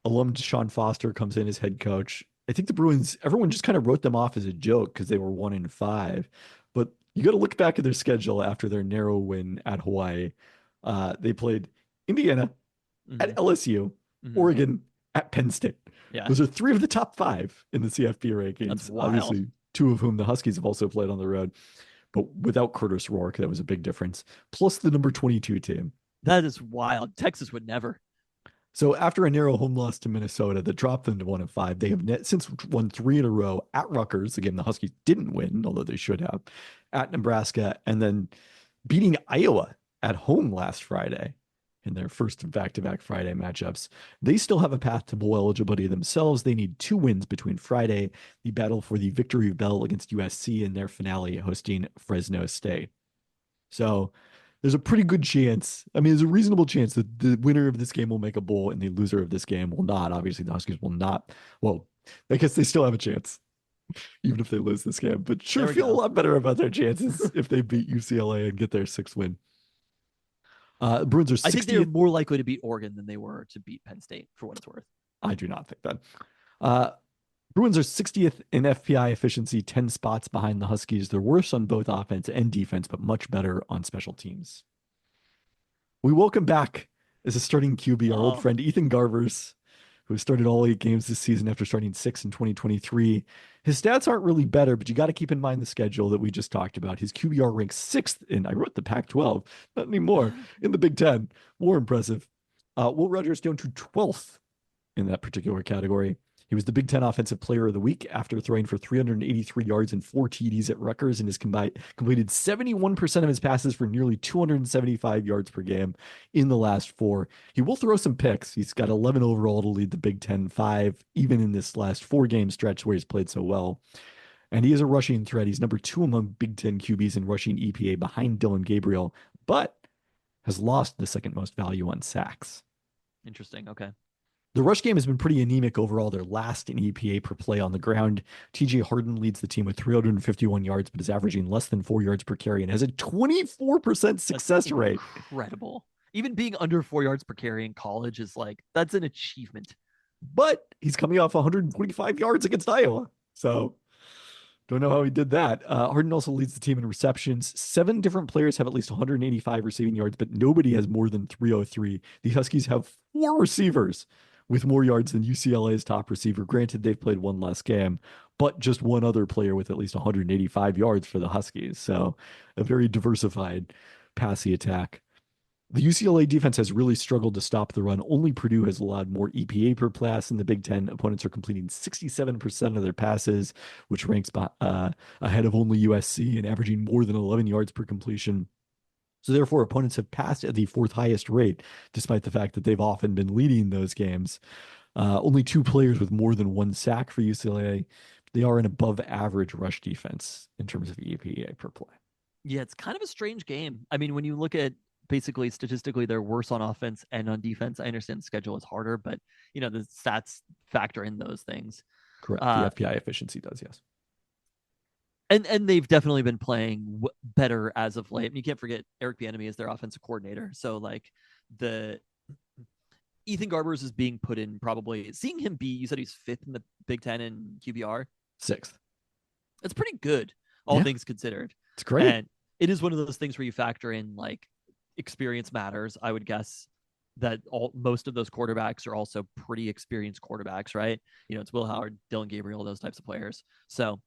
alum Sean Foster comes in as head coach. I think the Bruins, everyone just kind of wrote them off as a joke because they were 1-5. But you got to look back at their schedule after their narrow win at Hawaii. They played Indiana, at LSU, Oregon, at Penn State. Yeah. Those are 3 of the top 5 in the CFP rankings. That's wild. Obviously, 2 of whom the Huskies have also played on the road. But without Curtis Rourke, that was a big difference. Plus the number 22 team. That is wild. Texas would never. So after a narrow home loss to Minnesota that dropped them to 1-5, they have since won 3 in a row at Rutgers, a game the Huskies didn't win, although they should have, at Nebraska, and then beating Iowa at home last Friday in their first back-to-back Friday matchups. They still have a path to bowl eligibility themselves. They need 2 wins between Friday, the battle for the victory bell against USC, and their finale hosting Fresno State. So there's a pretty good chance. I mean, there's a reasonable chance that the winner of this game will make a bowl and the loser of this game will not. Obviously, the Huskies will not. Well, I guess they still have a chance, even if they lose this game. But sure feel a lot better about their chances if they beat UCLA and get their 6th win. Bruins are 60th. I think they're more likely to beat Oregon than they were to beat Penn State, for what it's worth. I do not think that. Bruins are 60th in FPI efficiency, 10 spots behind the Huskies. They're worse on both offense and defense, but much better on special teams. We welcome back as a starting QB our old friend Ethan Garvers, who started all 8 games this season after starting 6 in 2023. His stats aren't really better, but you got to keep in mind the schedule that we just talked about. His QBR ranks 6th in, I wrote the Pac-12, not anymore, in the Big Ten. More impressive. Will Rogers down to 12th in that particular category. He was the Big Ten Offensive Player of the Week after throwing for 383 yards and 4 TDs at Rutgers and has completed 71% of his passes for nearly 275 yards per game in the last 4. He will throw some picks. He's got 11 overall to lead the Big Ten 5, even in this last 4-game stretch where he's played so well. And he is a rushing threat. He's number 2 among Big Ten QBs in rushing EPA behind Dylan Gabriel, but has lost the 2nd most value on sacks. Interesting. Okay. The rush game has been pretty anemic overall. They're last in EPA per play on the ground. TJ Harden leads the team with 351 yards, but is averaging less than 4 yards per carry and has a 24% success rate. Incredible. Even being under 4 yards per carry in college is that's an achievement. But he's coming off 125 yards against Iowa. So don't know how he did that. Harden also leads the team in receptions. 7 different players have at least 185 receiving yards, but nobody has more than 303. The Huskies have 4 receivers with more yards than UCLA's top receiver. Granted, they've played 1 less game, but just 1 other player with at least 185 yards for the Huskies. So a very diversified passing attack. The UCLA defense has really struggled to stop the run. Only Purdue has allowed more EPA per pass in the Big Ten. Opponents are completing 67% of their passes, which ranks ahead of only USC and averaging more than 11 yards per completion. So therefore, opponents have passed at the 4th highest rate, despite the fact that they've often been leading those games. Only 2 players with more than 1 sack for UCLA. They are an above average rush defense in terms of EPA per play. Yeah, it's kind of a strange game. I mean, when you look at basically statistically, they're worse on offense and on defense. I understand the schedule is harder, but the stats factor in those things. Correct. The FPI efficiency does, yes. And they've definitely been playing better as of late. And you can't forget Eric Bieniemy is their offensive coordinator. So the Ethan Garbers is being put in probably seeing him be. You said he's 5th in the Big Ten in QBR. 6th. That's pretty good, all things considered. It's great. And it is one of those things where you factor in experience matters. I would guess that most of those quarterbacks are also pretty experienced quarterbacks, right? It's Will Howard, Dylan Gabriel, those types of players. So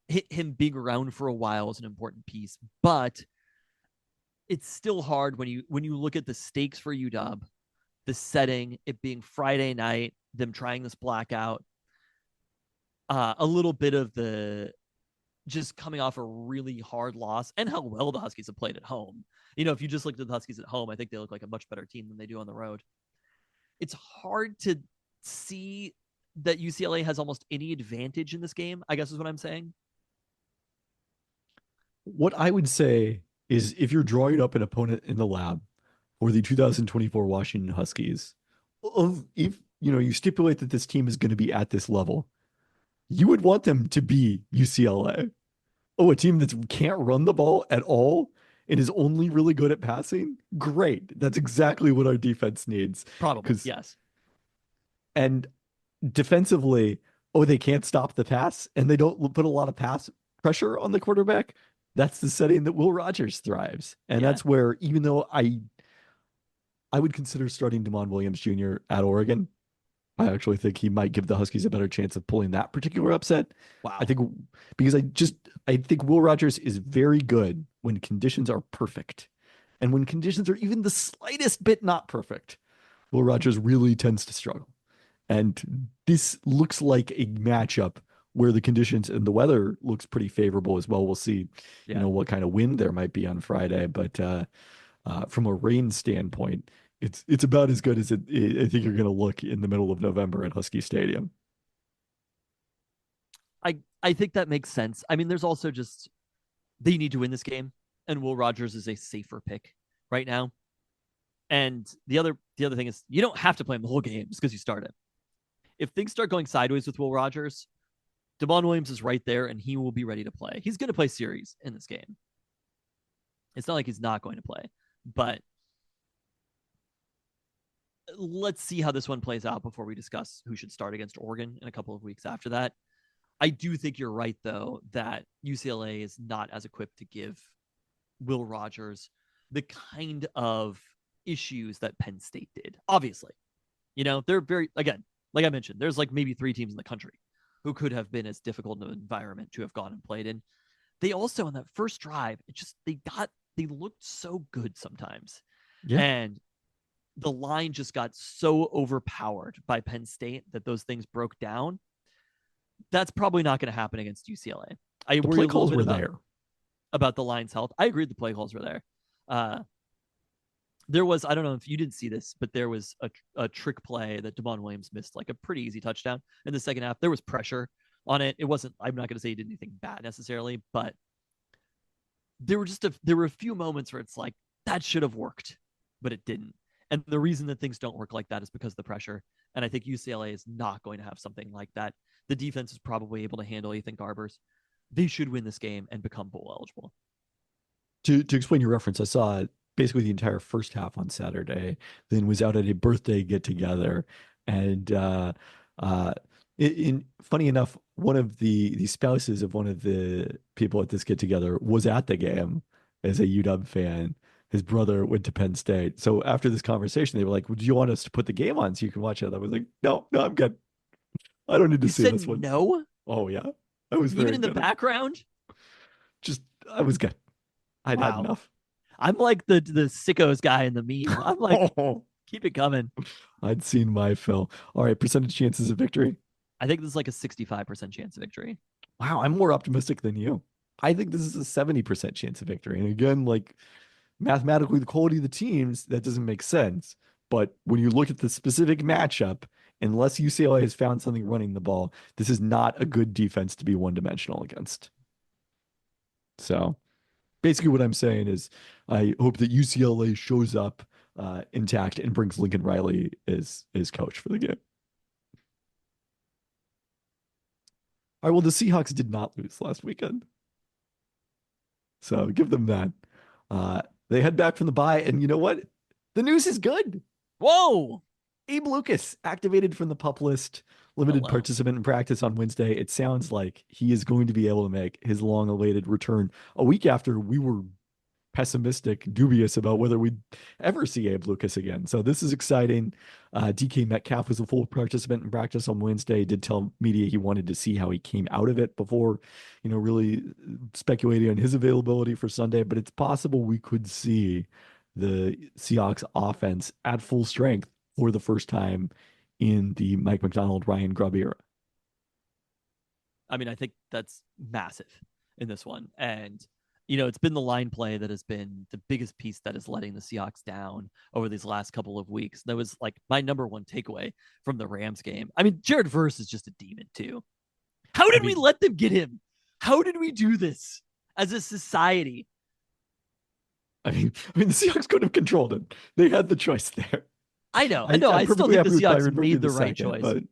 him being around for a while is an important piece, but it's still hard when you look at the stakes for UW the setting, it being Friday night, them trying this blackout, a little bit of the just coming off a really hard loss and how well the Huskies have played at home. If you just looked at the Huskies at home, I think they look like a much better team than they do on the road. It's hard to see that UCLA has almost any advantage in this game, I guess is what I'm saying. What I would say is if you're drawing up an opponent in the lab for the 2024 Washington Huskies, if you stipulate that this team is going to be at this level, you would want them to be UCLA. Oh, a team that can't run the ball at all and is only really good at passing? Great. That's exactly what our defense needs. Probably, yes. And defensively, they can't stop the pass and they don't put a lot of pass pressure on the quarterback. That's the setting that Will Rogers thrives. And that's where, even though I would consider starting Damon Williams Jr. at Oregon, I actually think he might give the Huskies a better chance of pulling that particular upset. Wow. I think because I think Will Rogers is very good when conditions are perfect. And when conditions are even the slightest bit not perfect, Will Rogers really tends to struggle. And this looks like a matchup where the conditions and the weather looks pretty favorable as well. We'll see, what kind of wind there might be on Friday. But from a rain standpoint, it's about as good as I think you're going to look in the middle of November at Husky Stadium. I think that makes sense. I mean, there's also just they need to win this game, and Will Rogers is a safer pick right now. And the other thing is you don't have to play him the whole game just because you start him. If things start going sideways with Will Rogers, Damon Williams is right there, and he will be ready to play. He's going to play series in this game. It's not like he's not going to play, but let's see how this one plays out before we discuss who should start against Oregon in a couple of weeks after that. I do think you're right, though, that UCLA is not as equipped to give Will Rogers the kind of issues that Penn State did. Obviously, they're very, again, like I mentioned, there's like maybe 3 teams in the country who could have been as difficult an environment to have gone and played in. They also, on that first drive, they looked so good sometimes. Yeah. And the line just got so overpowered by Penn State that those things broke down. That's probably not going to happen against UCLA. The play calls were there about the line's health. I agree the play calls were there. There was, I don't know if you didn't see this, but there was a trick play that Damon Williams missed, like a pretty easy touchdown in the second half. There was pressure on it. It wasn't, I'm not going to say he did anything bad necessarily, but there were a few moments where it's like, that should have worked, but it didn't. And the reason that things don't work like that is because of the pressure. And I think UCLA is not going to have something like that. The defense is probably able to handle Ethan Garbers. They should win this game and become bowl eligible. To explain your reference, I saw basically the entire first half on Saturday, then was out at a birthday get together. And funny enough, one of the spouses of one of the people at this get together was at the game as a UW fan. His brother went to Penn State. So after this conversation, they were like, "Would you want us to put the game on so you can watch it?" I was like, "No, I'm good. I don't need to see this one." No. Oh yeah, I was even in the background. I was good. I'd had enough. I'm like the sickos guy in the meme. I'm like, keep it coming. I'd seen my fill. All right, percentage chances of victory. I think this is like a 65% chance of victory. Wow, I'm more optimistic than you. I think this is a 70% chance of victory. And again, like mathematically, the quality of the teams, that doesn't make sense. But when you look at the specific matchup, unless UCLA has found something running the ball, this is not a good defense to be one-dimensional against. So basically what I'm saying is I hope that UCLA shows up intact and brings Lincoln Riley as coach for the game. All right, well, the Seahawks did not lose last weekend. So give them that. They head back from the bye, and you know what? The news is good. Whoa! Abe Lucas activated from the PUP list, limited participant in practice on Wednesday. It sounds like he is going to be able to make his long-awaited return a week after we were pessimistic, dubious about whether we'd ever see Abe Lucas again. So this is exciting. DK Metcalf was a full participant in practice on Wednesday. Did tell media he wanted to see how he came out of it before, really speculating on his availability for Sunday. But it's possible we could see the Seahawks offense at full strength for the first time in the Mike Macdonald, Ryan Grubb era. I mean, I think that's massive in this one. And, it's been the line play that has been the biggest piece that is letting the Seahawks down over these last couple of weeks. That was like my number one takeaway from the Rams game. I mean, Jared Verse is just a demon too. How did we let them get him? How did we do this as a society? I mean, the Seahawks could have controlled it. They had the choice there. I know. I still think the Seahawks made the right choice. But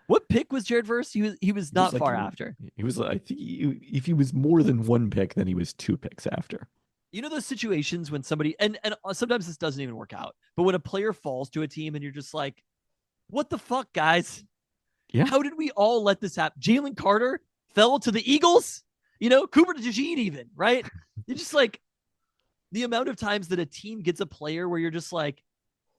what pick was Jared Verse? He was not far after. He was, I think, if he was more than one pick, then he was 2 picks after. Those situations when somebody, and sometimes this doesn't even work out, but when a player falls to a team and you're just like, what the fuck, guys? Yeah. How did we all let this happen? Jalen Carter fell to the Eagles, Cooper DeJean even, right? You're just like, the amount of times that a team gets a player where you're just like,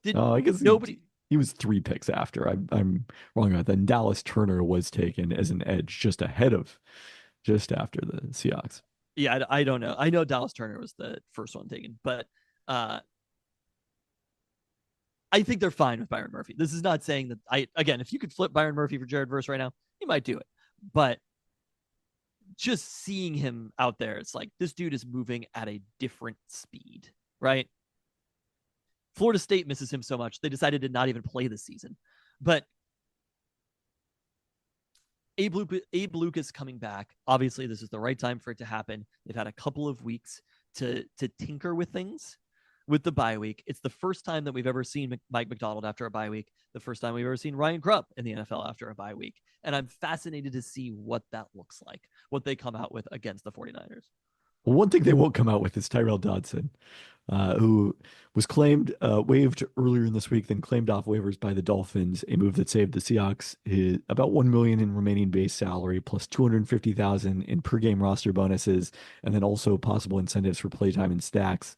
I guess nobody... He was 3 picks after. I'm wrong about that. And Dallas Turner was taken as an edge just after the Seahawks. Yeah, I don't know. I know Dallas Turner was the first one taken, but I think they're fine with Byron Murphy. This is not saying that if you could flip Byron Murphy for Jared Verse right now, you might do it. But just seeing him out there, it's like this dude is moving at a different speed, right? Florida State misses him so much, they decided to not even play this season. But Abe Lucas coming back. Obviously, this is the right time for it to happen. They've had a couple of weeks to tinker with things with the bye week. It's the first time that we've ever seen Mike Macdonald after a bye week. The first time we've ever seen Ryan Grubb in the NFL after a bye week. And I'm fascinated to see what that looks like, what they come out with against the 49ers. Well, one thing they won't come out with is Tyrell Dodson, who was waived earlier in this week, then claimed off waivers by the Dolphins, a move that saved the Seahawks about $1 million in remaining base salary, plus $250,000 in per game roster bonuses, and then also possible incentives for playtime and stacks.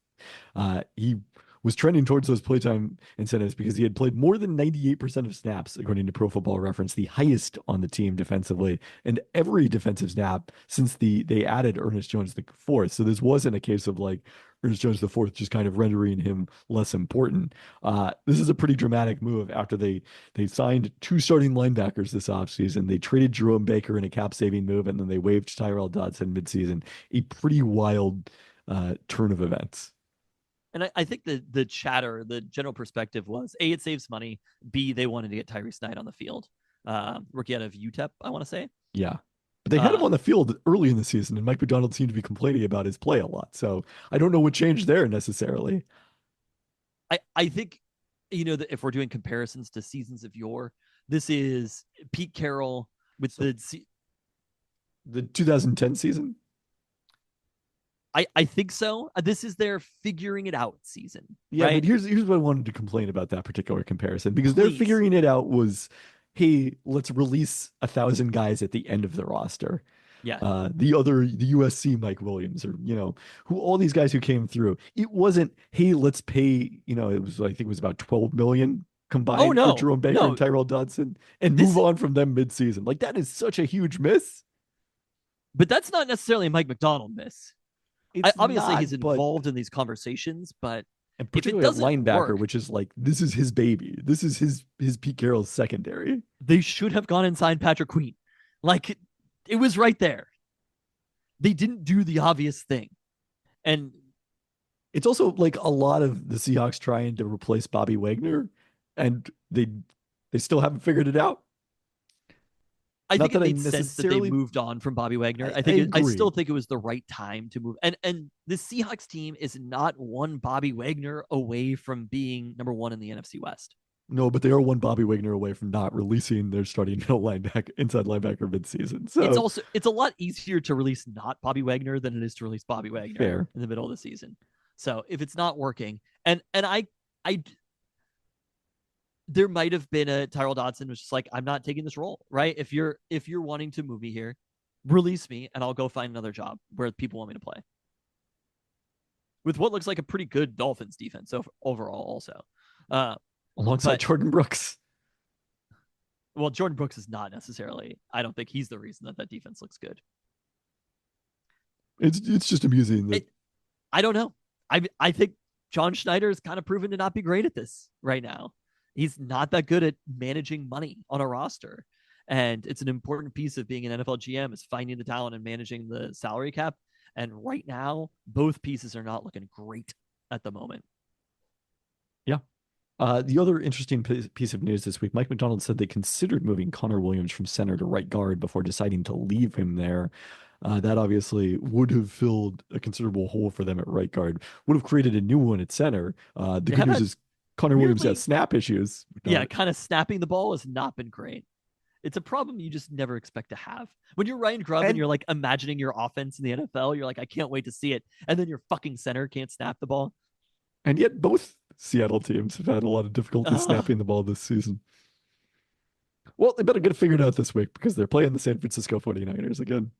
He was trending towards those playtime incentives because he had played more than 98% of snaps, according to Pro Football Reference, the highest on the team defensively, and every defensive snap since they added Ernest Jones the fourth. So this wasn't a case of like Ernest Jones the fourth just kind of rendering him less important. This is a pretty dramatic move after they signed 2 starting linebackers this offseason. They traded Jerome Baker in a cap-saving move, and then they waived Tyrell Dodson midseason. A pretty wild turn of events. And I think the chatter, the general perspective was, A, it saves money. B, they wanted to get Tyrese Knight on the field. Rookie out of UTEP, I want to say. Yeah. But they had him on the field early in the season, and Mike Macdonald seemed to be complaining about his play a lot. So I don't know what changed there necessarily. I think, that if we're doing comparisons to seasons of yore, this is Pete Carroll with the 2010 season. I think so. This is their figuring it out season. Yeah, right? but here's what I wanted to complain about that particular comparison, because their figuring it out was, hey, let's release 1,000 guys at the end of the roster. Yeah. The USC Mike Williams, or who all these guys who came through. It wasn't, hey, let's pay. I think it was about $12 million combined for Jerome Baker and Tyrell Dodson, and move on from them midseason. Like, that is such a huge miss. But that's not necessarily a Mike Macdonald miss. Obviously, he's involved in these conversations, but and particularly if it a linebacker, work, which is like, this is his baby. This is his Pete Carroll's secondary. They should have gone and signed Patrick Queen. Like, it was right there. They didn't do the obvious thing. And it's also like a lot of the Seahawks trying to replace Bobby Wagner, and they still haven't figured it out. I think it made sense that they moved on from Bobby Wagner. I still think it was the right time to move. And the Seahawks team is not one Bobby Wagner away from being number 1 in the NFC West. No, but they are one Bobby Wagner away from not releasing their starting inside linebacker midseason. So it's a lot easier to release not Bobby Wagner than it is to release Bobby Wagner in the middle of the season. So if it's not working, and I there might have been a Tyrell Dodson was just like, I'm not taking this role, right? If you're wanting to move me here, release me and I'll go find another job where people want me to play. With what looks like a pretty good Dolphins defense overall also. Alongside Jordan Brooks. Well, Jordan Brooks is not necessarily, I don't think he's the reason that defense looks good. It's just amusing. I don't know. I think John Schneider is kind of proven to not be great at this right now. He's not that good at managing money on a roster. And it's an important piece of being an NFL GM is finding the talent and managing the salary cap. And right now, both pieces are not looking great at the moment. Yeah. The other interesting piece of news this week, Mike McDonald said they considered moving Connor Williams from center to right guard before deciding to leave him there. That obviously would have filled a considerable hole for them at right guard, would have created a new one at center. The good news is Connor Williams has snap issues. Yeah, kind of snapping the ball has not been great. It's a problem you just never expect to have. When you're Ryan Grubb and you're like imagining your offense in the NFL, you're like, I can't wait to see it. And then your fucking center can't snap the ball. And yet both Seattle teams have had a lot of difficulty snapping the ball this season. Well, they better get it figured out this week because they're playing the San Francisco 49ers again.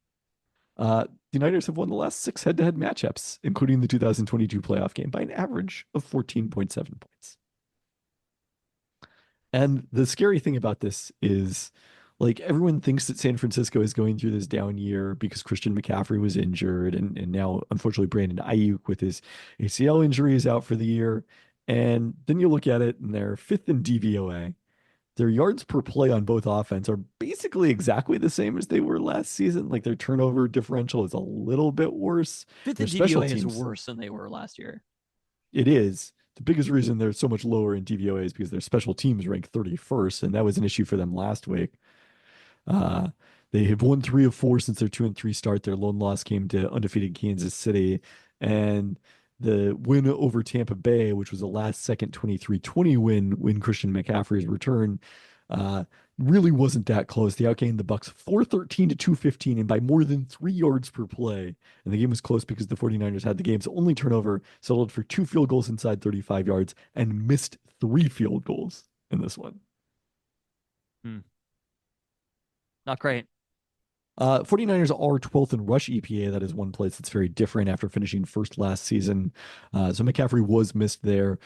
The Niners have won the last 6 head-to-head matchups, including the 2022 playoff game, by an average of 14.7 points. And the scary thing about this is, like, everyone thinks that San Francisco is going through this down year because Christian McCaffrey was injured, and now, unfortunately, Brandon Ayuk with his ACL injury is out for the year. And then you look at it, and they're 5th in DVOA. Their yards per play on both offense are basically exactly the same as they were last season. Like, their turnover differential is a little bit worse. 5th in DVOA is worse than they were last year. It is. The biggest reason they're so much lower in DVOA is because their special teams rank 31st, and that was an issue for them last week. They have won 3 of 4 since their 2-3 start. Their lone loss came to undefeated Kansas City, and the win over Tampa Bay, which was a last-second 23-20 win when Christian McCaffrey's return, really wasn't that close. They outgained the Bucs 413 to 215 and by more than 3 yards per play. And the game was close because the 49ers had the game's only turnover, settled for 2 field goals inside 35 yards, and missed 3 field goals in this one. Not great. 49ers are 12th in rush EPA. That is one place that's very different after finishing first last season. So McCaffrey was missed there.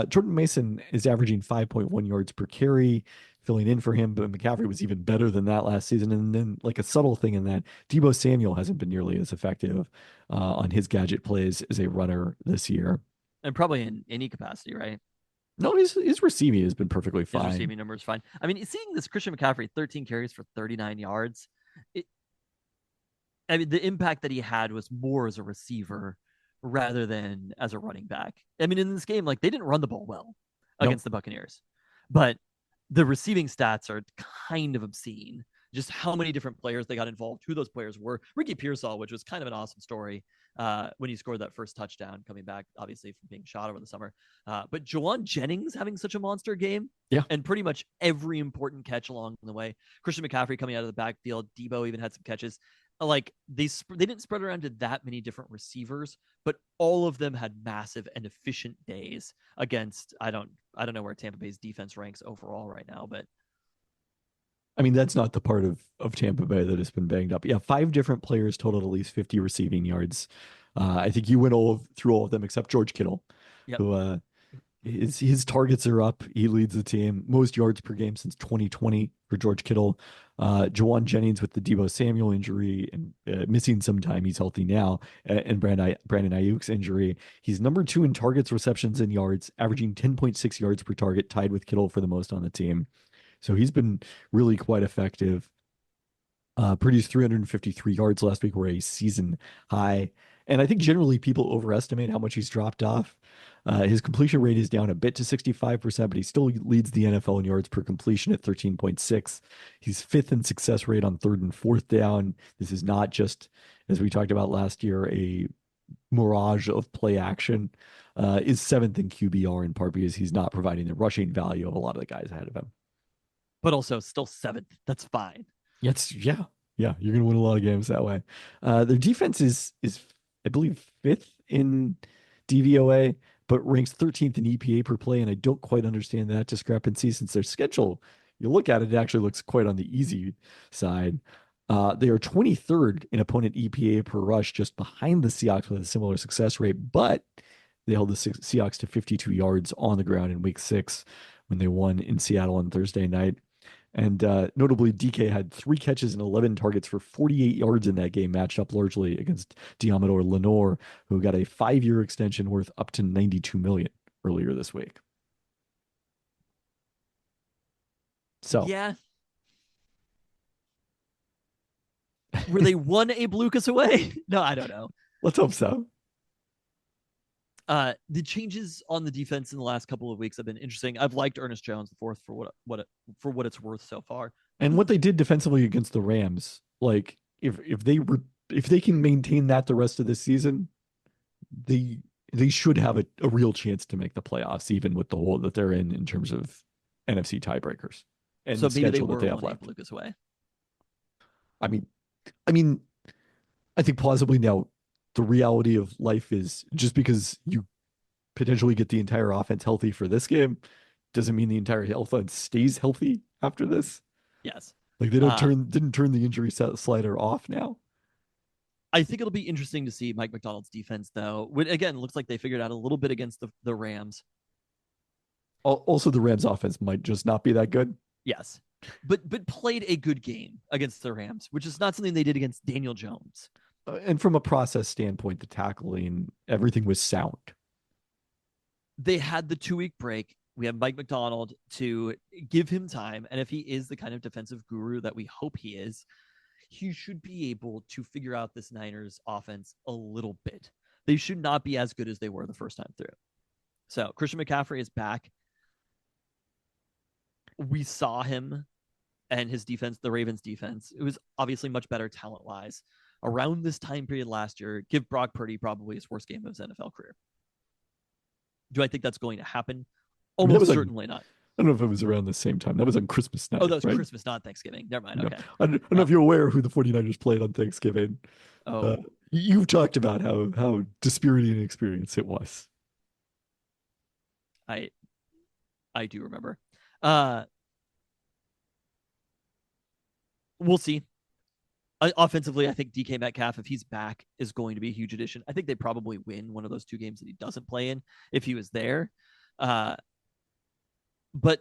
Jordan Mason is averaging 5.1 yards per carry, filling in for him, but McCaffrey was even better than that last season. And then, like, a subtle thing in that, Deebo Samuel hasn't been nearly as effective on his gadget plays as a runner this year. And probably in any capacity, right? No, his receiving has been perfectly fine. His receiving number is fine. I mean, seeing this Christian McCaffrey, 13 carries for 39 yards, I mean, the impact that he had was more as a receiver rather than as a running back. I mean, in this game, like, they didn't run the ball well against the Buccaneers, but the receiving stats are kind of obscene. Just how many different players they got involved, who those players were. Ricky Pearsall, which was kind of an awesome story when he scored that first touchdown, coming back, obviously, from being shot over the summer. But Jawan Jennings having such a monster game. Yeah. And pretty much every important catch along the way. Christian McCaffrey coming out of the backfield. Deebo even had some catches. Like, they didn't spread around to that many different receivers, but all of them had massive and efficient days against, I don't know where Tampa Bay's defense ranks overall right now, but I mean, that's not the part of Tampa Bay that has been banged up. Yeah, 5 different players totaled at least 50 receiving yards. I think you went through all of them except George Kittle, who his targets are up. He leads the team. Most yards per game since 2020 for George Kittle. Jawan Jennings with the Deebo Samuel injury and missing some time. He's healthy now. And Brandon Ayuk's injury. He's number 2 in targets, receptions, and yards, averaging 10.6 yards per target, tied with Kittle for the most on the team. So he's been really quite effective. Produced 353 yards last week, were a season high. And I think generally people overestimate how much he's dropped off. His completion rate is down a bit to 65%, but he still leads the NFL in yards per completion at 13.6. He's 5th in success rate on 3rd and 4th down. This is not just, as we talked about last year, a mirage of play action. Is 7th in QBR in part because he's not providing the rushing value of a lot of the guys ahead of him. But also still 7th. That's fine. Yeah, you're going to win a lot of games that way. Their defense is I believe 5th in DVOA, but ranks 13th in EPA per play, and I don't quite understand that discrepancy since their schedule, you look at it, it actually looks quite on the easy side. They are 23rd in opponent EPA per rush, just behind the Seahawks with a similar success rate, but they held the Seahawks to 52 yards on the ground in week 6 when they won in Seattle on Thursday night. And notably, DK had 3 catches and 11 targets for 48 yards in that game, matched up largely against Diamador Lenore, who got a 5-year extension worth up to $92 million earlier this week. So Yeah. Were they one Abe Lucas away? No, I don't know. let's hope so. The changes on the defense in the last couple of weeks have been interesting. I've liked Ernest Jones the fourth for what it's worth so far. And what they did defensively against the Rams, like if they can maintain that the rest of the season, they they should have a real chance to make the playoffs, even with the hole that they're in terms of NFC tiebreakers and So the maybe they schedule that were they have one Abe left. Lucas away. I mean, I mean, I think plausibly now the reality of life is just because you potentially get the entire offense healthy for this game doesn't mean the entire offense stays healthy after this. Yes. Like they Uh, didn't turn the injury slider off now. I think it'll be interesting to see Mike McDonald's defense, though. Again, looks like they figured out a little bit against the Rams. Also, the Rams offense might just not be that good. Yes, but played a good game against the Rams, which is not something they did against Daniel Jones. And from a process standpoint, the tackling, everything was sound. They had the 2-week break. We have Mike McDonald to give him time. And if he is the kind of defensive guru that we hope he is, he should be able to figure out this Niners offense a little bit. They should not be as good as they were the first time through. So Christian McCaffrey is back. We saw him and his defense, the Ravens defense. It was obviously much better talent wise. Around this time period last year, give Brock Purdy probably his worst game of his NFL career. Do I think that's going to happen? Almost certainly not. I don't know if it was around the same time. That was on Christmas night. Oh, that was right? Christmas, not Thanksgiving. Never mind. No. Okay. I don't know if you're aware who the 49ers played on Thanksgiving. You've talked about how dispiriting an experience it was. I do remember. We'll see. Offensively, I think DK Metcalf, if he's back, is going to be a huge addition. I think they probably win one of those 2 games that he doesn't play in if he was there. But,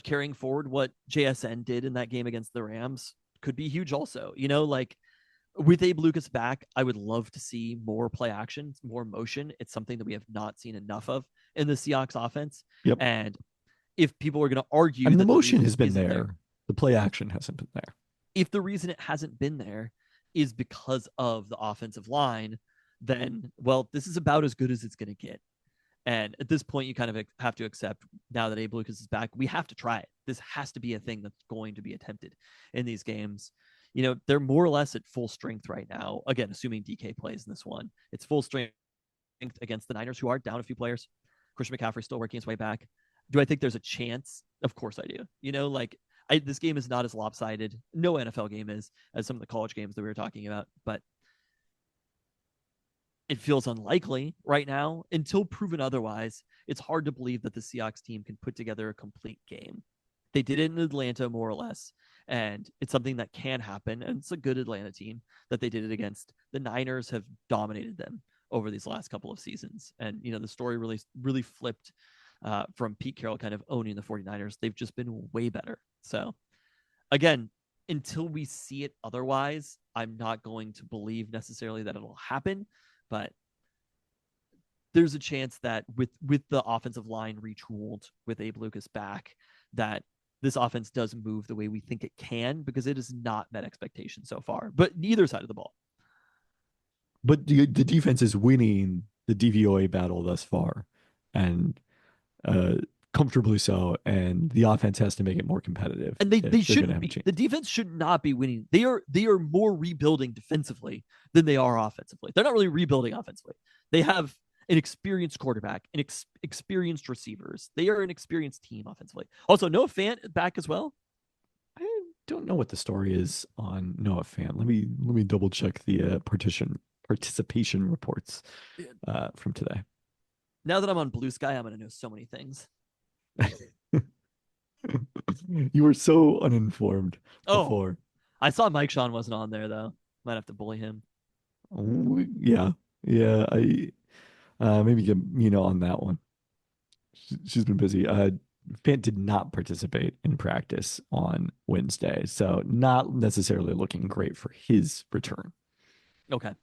carrying forward what JSN did in that game against the Rams could be huge also. Like with Abe Lucas back, I would love to see more play action, more motion. It's something that we have not seen enough of in the Seahawks offense. Yep. And if people are going to argue, I mean, the motion has been there. The play action hasn't been there. If the reason it hasn't been there is because of the offensive line, then, well, this is about as good as it's going to get. And at this point, you kind of have to accept, now that Abe Lucas is back, we have to try it. This has to be a thing that's going to be attempted in these games. They're more or less at full strength right now. Again, assuming DK plays in this one, it's full strength against the Niners, who are down a few players. Christian McCaffrey still working his way back. Do I think there's a chance? Of course I do. This game is not as lopsided. No NFL game is as some of the college games that we were talking about, but it feels unlikely right now. Until proven otherwise, it's hard to believe that the Seahawks team can put together a complete game. They did it in Atlanta, more or less, and it's something that can happen, and it's a good Atlanta team that they did it against. The Niners have dominated them over these last couple of seasons, and the story really flipped from Pete Carroll kind of owning the 49ers. They've just been way better. So again, until we see it otherwise, I'm not going to believe necessarily that it'll happen, but there's a chance that with the offensive line retooled, with Abe Lucas back, that this offense does move the way we think it can, because it has not met expectations so far, but neither side of the ball. But the defense is winning the DVOA battle thus far, and comfortably so, and the offense has to make it more competitive. And they shouldn't be. The defense should not be winning. They are more rebuilding defensively than they are offensively. They're not really rebuilding offensively. They have an experienced quarterback, and experienced receivers. They are an experienced team offensively. Also, Noah Fant back as well. I don't know what the story is on Noah Fant. Let me double check the participation reports from today. Now that I'm on Blue Sky, I'm going to know so many things. You were so uninformed before. I saw Mike Sean wasn't on there, though. Might have to bully him. Yeah. I maybe get Mina on that one. She's been busy. Fant did not participate in practice on Wednesday, so not necessarily looking great for his return. Okay.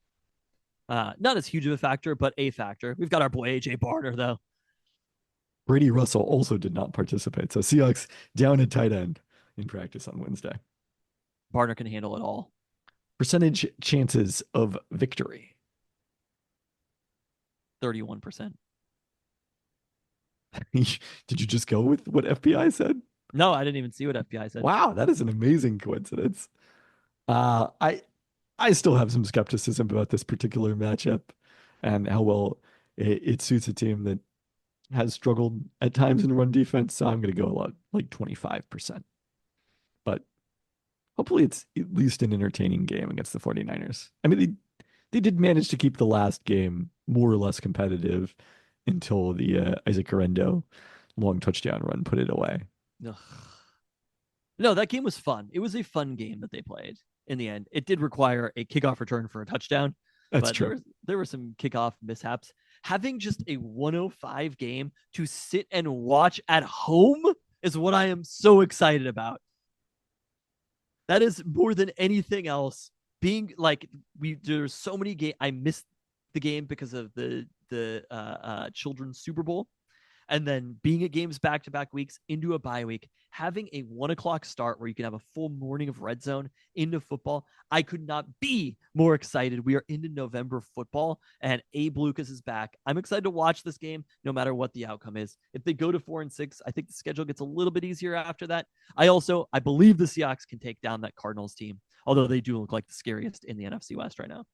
Not as huge of a factor, but a factor. We've got our boy AJ Barter, though. Brady Russell also did not participate. So Seahawks down at tight end. in practice on Wednesday. Barner can handle it all. Percentage chances of victory. 31%. Did you just go with what FBI said? No, I didn't even see what FBI said. Wow, that is an amazing coincidence. I still have some skepticism about this particular matchup and how well it suits a team that has struggled at times in run defense. So I'm going to go a lot like 25%. But hopefully it's at least an entertaining game against the 49ers. I mean, they did manage to keep the last game more or less competitive until the Isaac Correndo long touchdown run put it away. Ugh. No, that game was fun. It was a fun game that they played in the end. It did require a kickoff return for a touchdown. That's but true. There were some kickoff mishaps. Having just a 105 game to sit and watch at home is what I am so excited about. That is more than anything else. Being like there's so many games. I missed the game because of the children's Super Bowl. And then being at games back-to-back weeks into a bye week, having a 1:00 start where you can have a full morning of red zone into football, I could not be more excited. We are into November football, and Abe Lucas is back. I'm excited to watch this game, no matter what the outcome is. If they go to 4-6, I think the schedule gets a little bit easier after that. I believe the Seahawks can take down that Cardinals team, although they do look like the scariest in the NFC West right now.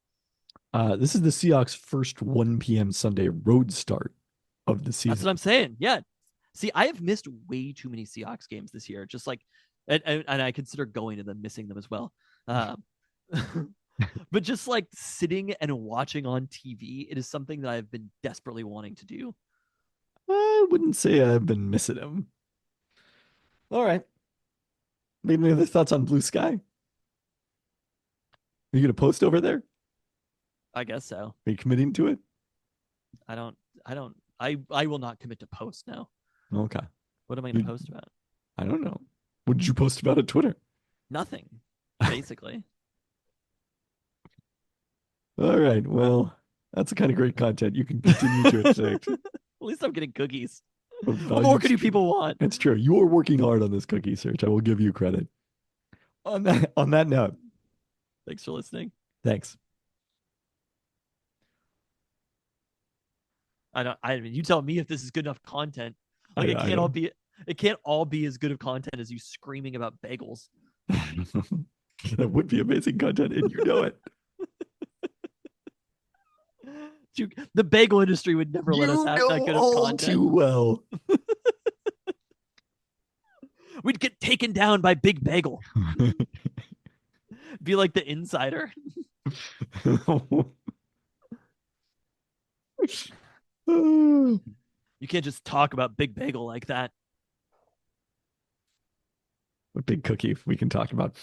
This is the Seahawks' first 1 p.m. Sunday road start of the season. That's what I'm saying. Yeah. See, I have missed way too many Seahawks games this year. Just like, and I consider going to them, missing them as well. But just like sitting and watching on TV, it is something that I've been desperately wanting to do. I wouldn't say I've been missing him. All right. Any other thoughts on Blue Sky? Are you going to post over there? I guess so. Are you committing to it? I will not commit to post now. Okay. What am I going to post about? I don't know. What did you post about at Twitter? Nothing, basically. All right. Well, that's the kind of great content you can continue to expect. At least I'm getting cookies. What more can you people want? It's true. You are working hard on this cookie search. I will give you credit. On that note. Thanks for listening. Thanks. You tell me if this is good enough content. Like it can't all be as good of content as you screaming about bagels. That would be amazing content, and you know it. The bagel industry would never let us have that good of content. Too well. We'd get taken down by Big Bagel. Be like the insider. You can't just talk about Big Bagel like that. What big cookie we can talk about?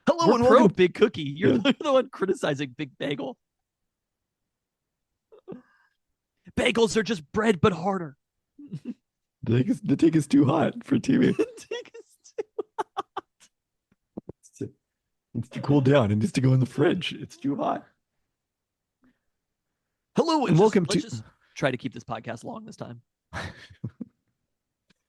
Hello, and welcome. Big Cookie. You're the one criticizing Big Bagel. Bagels are just bread, but harder. The take is too hot for TV. The take is too hot. It needs to cool down. It needs to go in the fridge. It's too hot. Hello, and welcome to... Let's just try to keep this podcast long this time.